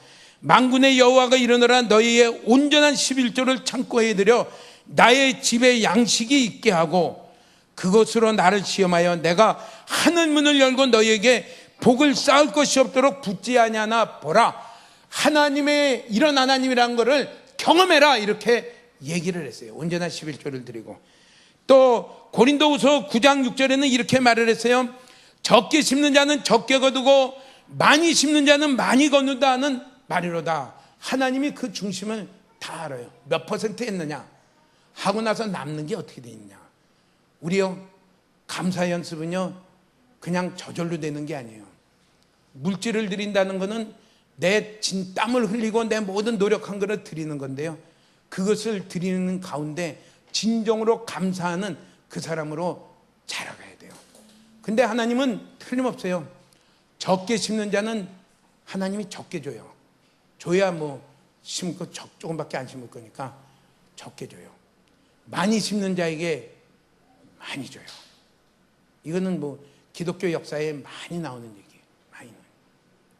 만군의 여호와가 이르노라 너희의 온전한 11조를 창고에 들여 나의 집에 양식이 있게 하고 그것으로 나를 시험하여 내가 하늘 문을 열고 너희에게 복을 쌓을 것이 없도록 붙지 아니하나 보라. 하나님의 이런 하나님이라는 것을 경험해라 이렇게 얘기를 했어요. 온전한 11조를 드리고 또 고린도후서 9장 6절에는 이렇게 말을 했어요. 적게 심는 자는 적게 거두고 많이 심는 자는 많이 거둔다 하는 말이로다. 하나님이 그 중심을 다 알아요. 몇 퍼센트 했느냐 하고 나서 남는 게 어떻게 돼 있냐. 우리요 감사 연습은요 그냥 저절로 되는 게 아니에요. 물질을 드린다는 것은 내 진 땀을 흘리고 내 모든 노력한 것을 드리는 건데요, 그것을 드리는 가운데 진정으로 감사하는 그 사람으로 자라가야 돼요. 근데 하나님은 틀림없어요. 적게 심는 자는 하나님이 적게 줘요. 줘야 뭐 심고 조금밖에 안 심을 거니까 적게 줘요. 많이 심는 자에게 많이 줘요. 이거는 뭐 기독교 역사에 많이 나오는 얘기예요. 많이.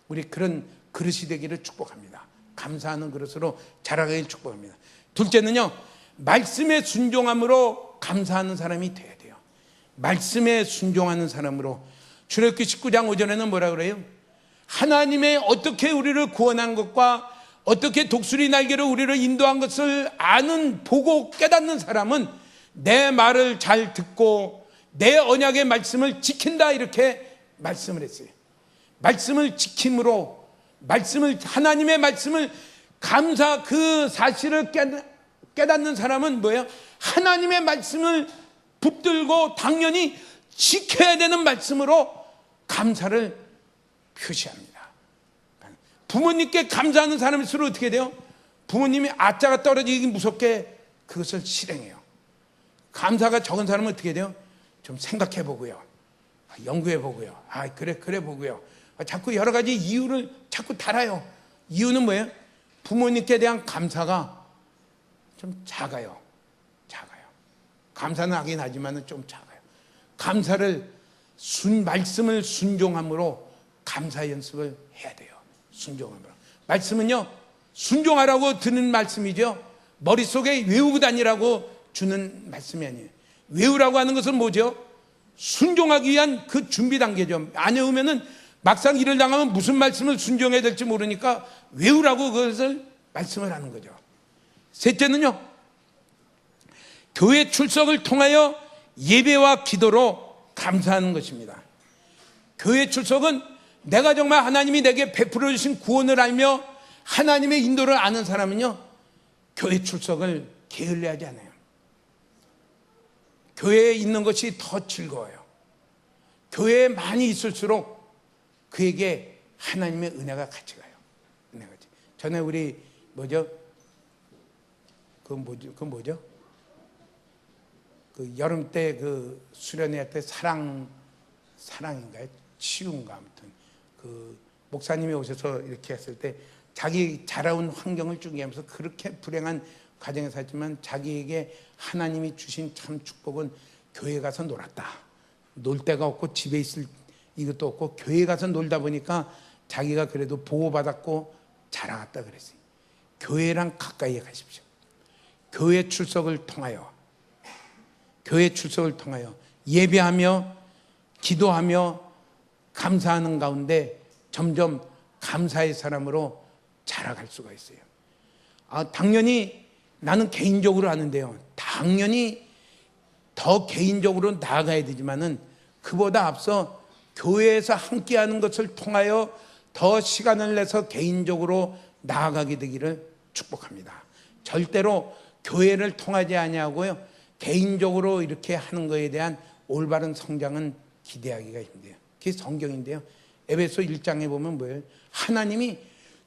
우리 그런 그릇이 되기를 축복합니다. 감사하는 그릇으로 자라가기를 축복합니다. 둘째는요, 말씀에 순종함으로 감사하는 사람이 돼야 돼요. 말씀에 순종하는 사람으로. 출애굽기 19장 5절에는 뭐라 그래요? 하나님의 어떻게 우리를 구원한 것과 어떻게 독수리 날개로 우리를 인도한 것을 아는, 보고 깨닫는 사람은 내 말을 잘 듣고 내 언약의 말씀을 지킨다 이렇게 말씀을 했어요. 말씀을 지킴으로, 하나님의 말씀을 감사, 그 사실을 깨닫는 사람은 뭐예요? 하나님의 말씀을 붙들고 당연히 지켜야 되는 말씀으로 감사를 표시합니다. 부모님께 감사하는 사람일수록 어떻게 돼요? 부모님이 아짜가 떨어지기 무섭게 그것을 실행해요. 감사가 적은 사람은 어떻게 돼요? 좀 생각해 보고요, 연구해 보고요, 그래 보고요, 자꾸 여러 가지 이유를 자꾸 달아요. 이유는 뭐예요? 부모님께 대한 감사가 좀 작아요. 감사는 하긴 하지만 좀 작아요. 감사를 말씀을 순종함으로 감사 연습을 해야 돼요. 순종함으로. 말씀은요, 순종하라고 드는 말씀이죠. 머릿속에 외우고 다니라고 주는 말씀이 아니에요. 외우라고 하는 것은 뭐죠? 순종하기 위한 그 준비 단계죠. 안 외우면은 막상 일을 당하면 무슨 말씀을 순종해야 될지 모르니까 외우라고 그것을 말씀을 하는 거죠. 셋째는요, 교회 출석을 통하여 예배와 기도로 감사하는 것입니다. 교회 출석은 내가 정말 하나님이 내게 베풀어 주신 구원을 알며 하나님의 인도를 아는 사람은요, 교회 출석을 게을리하지 않아요. 교회에 있는 것이 더 즐거워요. 교회에 많이 있을수록 그에게 하나님의 은혜가 같이 가요. 은혜가 같이. 전에 우리 그건 뭐죠? 그 여름 때 그 수련회 때 사랑인가요? 치유인가 아무튼 그 목사님이 오셔서 이렇게 했을 때 자기 자라온 환경을 쭉 얘기하면서 그렇게 불행한 가정에 살지만 자기에게 하나님이 주신 참 축복은 교회 가서 놀았다. 놀 데가 없고 집에 있을 이것도 없고 교회 가서 놀다 보니까 자기가 그래도 보호받았고 자라갔다 그랬어요. 교회랑 가까이 가십시오. 교회 출석을 통하여 예배하며 기도하며 감사하는 가운데 점점 감사의 사람으로 자라갈 수가 있어요. 당연히 나는 개인적으로 하는데요. 당연히 더 개인적으로 나아가야 되지만은 그보다 앞서 교회에서 함께하는 것을 통하여 더 시간을 내서 개인적으로 나아가게 되기를 축복합니다. 절대로 교회를 통하지 아니하고요, 개인적으로 이렇게 하는 것에 대한 올바른 성장은 기대하기가 힘들어요. 그게 성경인데요. 에베소 1장에 보면 뭐예요? 하나님이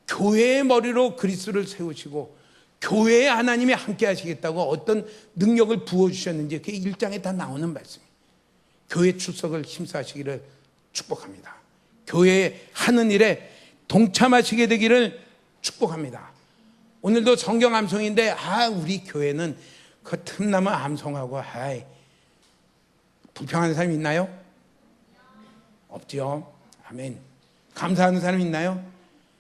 교회의 머리로 그리스도를 세우시고 교회에 하나님이 함께 하시겠다고 어떤 능력을 부어주셨는지 그게 1장에 다 나오는 말씀이에요. 교회 출석을 힘써하시기를 축복합니다. 교회에 하는 일에 동참하시게 되기를 축복합니다. 오늘도 성경 암송인데 우리 교회는 그 틈나면 암송하고 불평하는 사람 있나요? 없죠. 아멘. 감사하는 사람 있나요?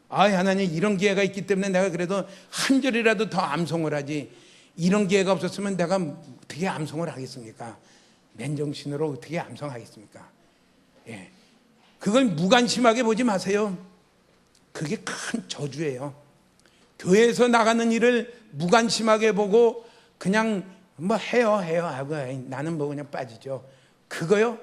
하나님 이런 기회가 있기 때문에 내가 그래도 한 절이라도 더 암송을 하지, 이런 기회가 없었으면 내가 어떻게 암송을 하겠습니까? 맨정신으로 어떻게 암송하겠습니까? 그걸 무관심하게 보지 마세요. 그게 큰 저주예요. 교회에서 나가는 일을 무관심하게 보고 그냥 뭐 해요 하고 나는 뭐 그냥 빠지죠. 그거요?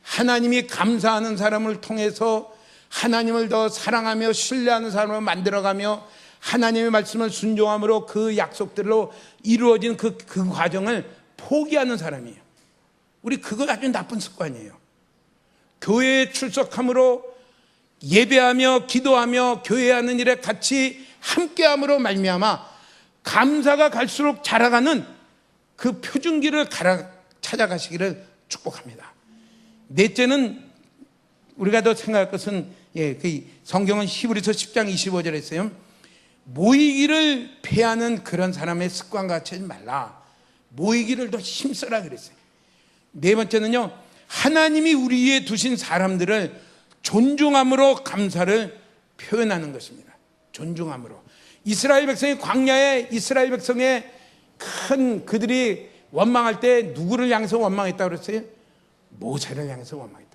하나님이 감사하는 사람을 통해서 하나님을 더 사랑하며 신뢰하는 사람을 만들어가며 하나님의 말씀을 순종함으로 그 약속들로 이루어진 그 과정을 포기하는 사람이에요. 우리 그거 아주 나쁜 습관이에요. 교회에 출석함으로 예배하며 기도하며 교회에 하는 일에 같이 함께함으로 말미암아 감사가 갈수록 자라가는 그 표준기를 찾아가시기를 축복합니다. 넷째는 우리가 더 생각할 것은 그 성경은 히브리서 10장 25절에 있어요. 모이기를 패하는 그런 사람의 습관과 같이 하지 말라. 모이기를 더 힘써라 그랬어요. 네 번째는요, 하나님이 우리 위에 두신 사람들을 존중함으로 감사를 표현하는 것입니다. 존중함으로. 이스라엘 백성이 광야에 이스라엘 백성의 큰 그들이 원망할 때 누구를 향해서 원망했다고 그랬어요? 모세를 향해서 원망했다.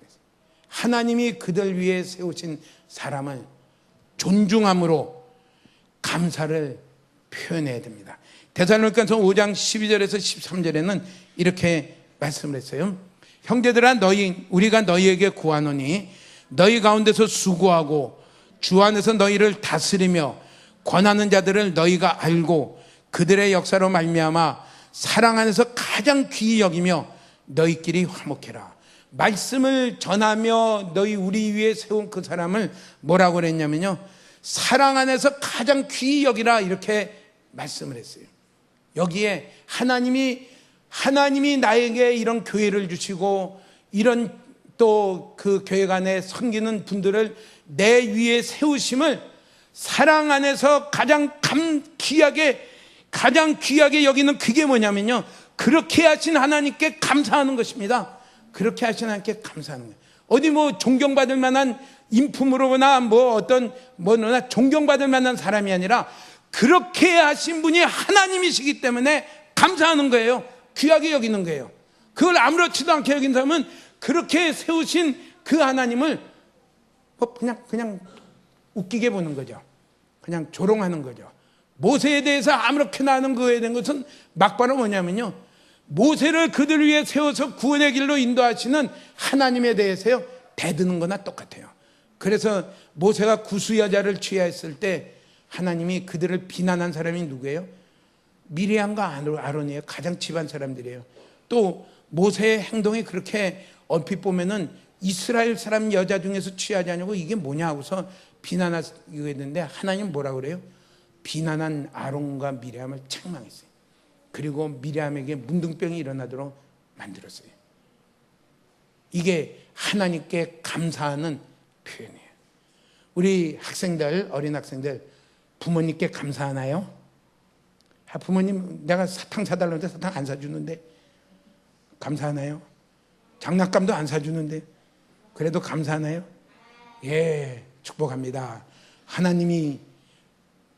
하나님이 그들 위해 세우신 사람을 존중함으로 감사를 표현해야 됩니다. 데살로니가서 5장 12절에서 13절에는 이렇게 말씀을 했어요. 형제들아 우리가 너희에게 구하노니 너희 가운데서 수고하고 주 안에서 너희를 다스리며 권하는 자들을 너희가 알고 그들의 역사로 말미암아 사랑 안에서 가장 귀히 여기며 너희끼리 화목해라. 말씀을 전하며 너희 우리 위에 세운 그 사람을 뭐라고 그랬냐면요, 사랑 안에서 가장 귀히 여기라, 이렇게 말씀을 했어요. 여기에 하나님이 나에게 이런 교회를 주시고 이런 또 그 교회 안에 섬기는 분들을 내 위에 세우심을 사랑 안에서 가장 귀하게 여기는 그게 뭐냐면요, 그렇게 하신 하나님께 감사하는 것입니다. 그렇게 하신 하나님께 감사하는 거예요. 어디 뭐 존경받을 만한 인품으로나 뭐나 존경받을 만한 사람이 아니라 그렇게 하신 분이 하나님이시기 때문에 감사하는 거예요. 귀하게 여기는 거예요. 그걸 아무렇지도 않게 여긴 사람은 그렇게 세우신 그 하나님을 그냥 웃기게 보는 거죠. 그냥 조롱하는 거죠. 모세에 대해서 아무렇게나 하는 그에 대한 것은 막바로 뭐냐면요, 모세를 그들 위해 세워서 구원의 길로 인도하시는 하나님에 대해서요 대드는 거나 똑같아요. 그래서 모세가 구수 여자를 취하였을 때 하나님이 그들을 비난한 사람이 누구예요? 미리암과 아론이에요. 가장 집안 사람들이에요. 또 모세의 행동이 그렇게 얼핏 보면은 이스라엘 사람 여자 중에서 취하지 않냐고 이게 뭐냐 하고서 비난하게 했는데 하나님 뭐라고 그래요? 비난한 아론과 미리암을 책망했어요. 그리고 미리암에게 문둥병이 일어나도록 만들었어요. 이게 하나님께 감사하는 표현이에요. 우리 학생들, 어린 학생들 부모님께 감사하나요? 부모님 내가 사탕 사달라는데 사탕 안 사주는데 감사하나요? 장난감도 안 사주는데 그래도 감사하나요? 예, 축복합니다. 하나님이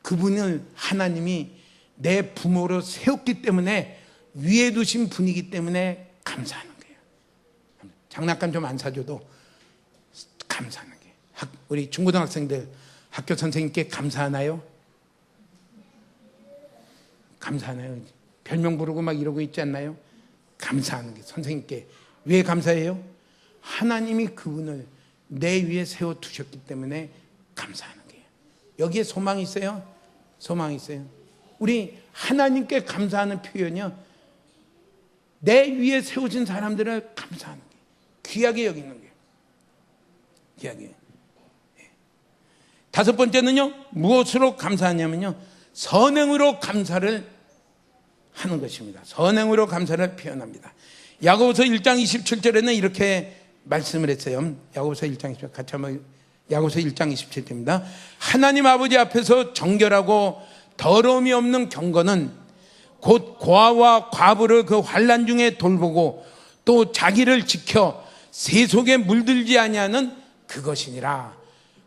그분을 하나님이 내 부모로 세웠기 때문에, 위에 두신 분이기 때문에 감사하는 거예요. 장난감 좀 안 사줘도 감사하는 거예요. 우리 중고등학생들 학교 선생님께 감사하나요? 감사하나요? 별명 부르고 막 이러고 있지 않나요? 감사하는 게 선생님께. 왜 감사해요? 하나님이 그분을 내 위에 세워두셨기 때문에 감사하는 거예요. 여기에 소망이 있어요? 소망이 있어요. 우리 하나님께 감사하는 표현이요, 내 위에 세우신 사람들을 감사하는 거예요. 귀하게 여기는 거예요. 귀하게. 다섯 번째는요, 무엇으로 감사하냐면요, 선행으로 감사를 하는 것입니다. 선행으로 감사를 표현합니다. 야고보서 1장 27절에는 이렇게 말씀을 했어요. 야고보서 1장 27절 같이 한번, 야고보서 1장 27절입니다. 하나님 아버지 앞에서 정결하고 더러움이 없는 경건은 곧 고아와 과부를 그 환난 중에 돌보고 또 자기를 지켜 세속에 물들지 아니하는 그것이니라.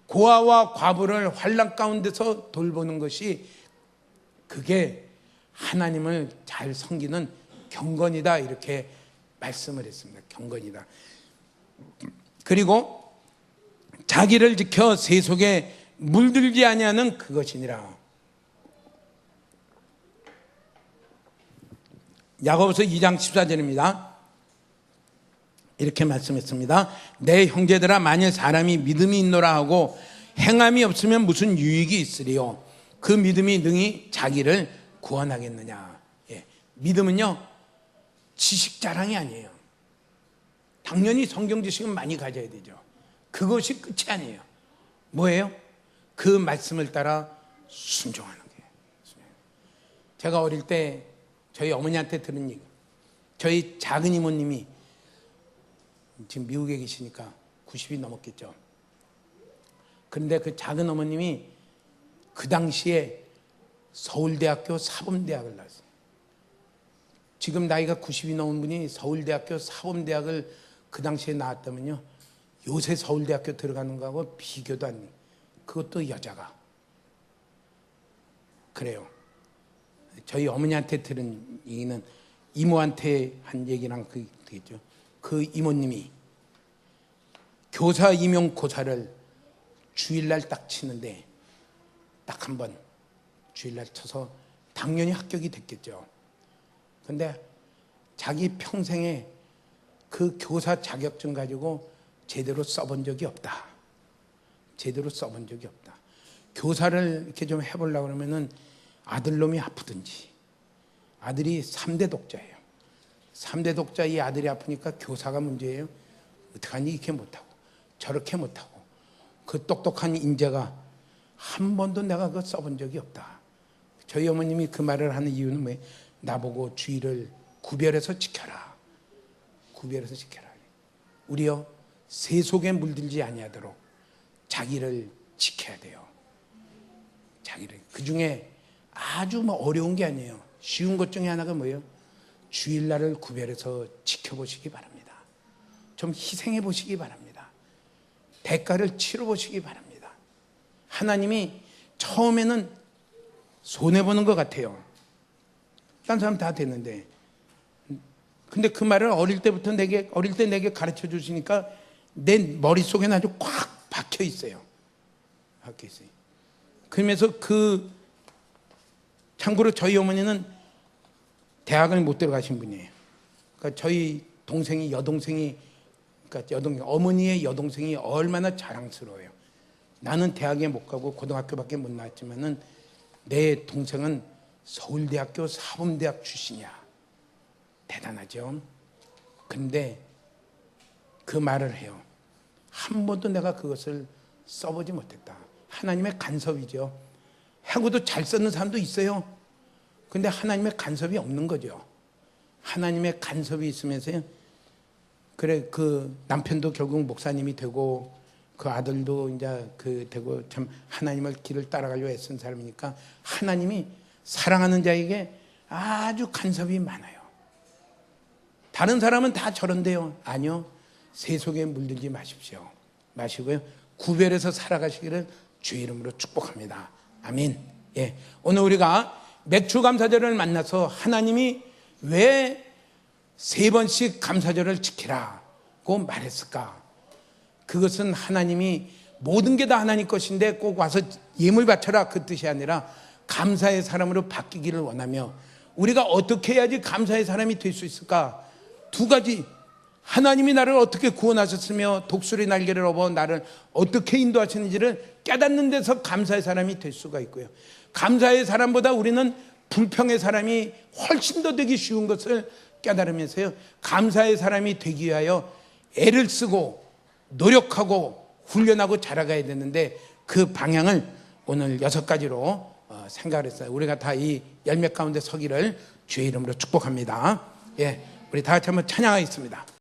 고아와 과부를 환난 가운데서 돌보는 것이, 그게 하나님을 잘 섬기는 경건이다, 이렇게 말씀을 했습니다. 경건이다. 그리고 자기를 지켜 세속에 물들지 아니하는 그것이니라. 야고보서 2장 14절입니다. 이렇게 말씀했습니다. 내 형제들아, 만일 사람이 믿음이 있노라 하고 행함이 없으면 무슨 유익이 있으리요? 그 믿음이 능히 자기를 구원하겠느냐. 믿음은요, 지식 자랑이 아니에요. 당연히 성경 지식은 많이 가져야 되죠. 그것이 끝이 아니에요. 뭐예요? 그 말씀을 따라 순종하는 거예요. 제가 어릴 때 저희 어머니한테 들은 얘기, 저희 작은 이모님이 지금 미국에 계시니까 90이 넘었겠죠. 그런데 그 작은 어머님이 그 당시에 서울대학교 사범대학을 나왔어요. 지금 나이가 90이 넘은 분이 서울대학교 사범대학을 그 당시에 나왔다면요, 요새 서울대학교 들어가는 거하고 비교도 안 해요. 그것도 여자가. 그래요. 저희 어머니한테 들은 얘기는 이모한테 한 얘기랑 그 되겠죠. 그 이모님이 교사 임용고사를 주일날 딱 치는데, 딱 한 번 주일날 쳐서 당연히 합격이 됐겠죠. 그런데 자기 평생에 그 교사 자격증 가지고 제대로 써본 적이 없다. 제대로 써본 적이 없다. 교사를 이렇게 좀 해보려고 그러면은 아들놈이 아프든지, 아들이 3대 독자예요. 3대 독자 이 아들이 아프니까 교사가 문제예요. 어떡하니 이렇게 못하고 저렇게 못하고. 그 똑똑한 인재가 한 번도 내가 그거 써본 적이 없다. 저희 어머님이 그 말을 하는 이유는 뭐예요? 나보고 주의를 구별해서 지켜라. 구별해서 지켜라. 우리요, 세속에 물들지 아니하도록 자기를 지켜야 돼요. 자기를. 그 중에 아주 어려운 게 아니에요. 쉬운 것 중에 하나가 뭐예요? 주일날을 구별해서 지켜보시기 바랍니다. 좀 희생해 보시기 바랍니다. 대가를 치러 보시기 바랍니다. 하나님이 처음에는 손해보는 것 같아요. 딴 사람 다 됐는데. 근데 그 말을 어릴 때 내게 가르쳐 주시니까 내 머릿속에는 아주 꽉 박혀 있어요. 박혀 있어요. 그러면서 참고로 저희 어머니는 대학을 못 들어가신 분이에요. 그러니까 저희 동생이, 어머니의 여동생이 얼마나 자랑스러워요. 나는 대학에 못 가고 고등학교밖에 못 나왔지만은 내 동생은 서울대학교 사범대학 출신이야. 대단하죠. 근데 그 말을 해요. 한 번도 내가 그것을 써보지 못했다. 하나님의 간섭이죠. 하고도 잘 쓰는 사람도 있어요. 근데 하나님의 간섭이 없는 거죠. 하나님의 간섭이 있으면서요, 그래, 그 남편도 결국 목사님이 되고 그 아들도 이제 되고, 참 하나님을 길을 따라가려고 애쓴 사람이니까 하나님이 사랑하는 자에게 아주 간섭이 많아요. 다른 사람은 다 저런데요. 아니요. 세속에 물들지 마시고요. 구별해서 살아가시기를 주의 이름으로 축복합니다. 아멘. 예, 오늘 우리가 맥주 감사절을 만나서 하나님이 왜 3번씩 감사절을 지키라고 말했을까? 그것은 하나님이 모든 게 다 하나님 것인데 꼭 와서 예물 바쳐라 그 뜻이 아니라 감사의 사람으로 바뀌기를 원하며, 우리가 어떻게 해야지 감사의 사람이 될 수 있을까? 2가지. 하나님이 나를 어떻게 구원하셨으며 독수리 날개를 업어 나를 어떻게 인도하시는지를 깨닫는 데서 감사의 사람이 될 수가 있고요, 감사의 사람보다 우리는 불평의 사람이 훨씬 더 되기 쉬운 것을 깨달으면서요, 감사의 사람이 되기 위하여 애를 쓰고 노력하고 훈련하고 자라가야 되는데, 그 방향을 오늘 6가지로 생각을 했어요. 우리가 다 이 열매 가운데 서기를 주의 이름으로 축복합니다. 예, 우리 다 같이 한번 찬양하겠습니다.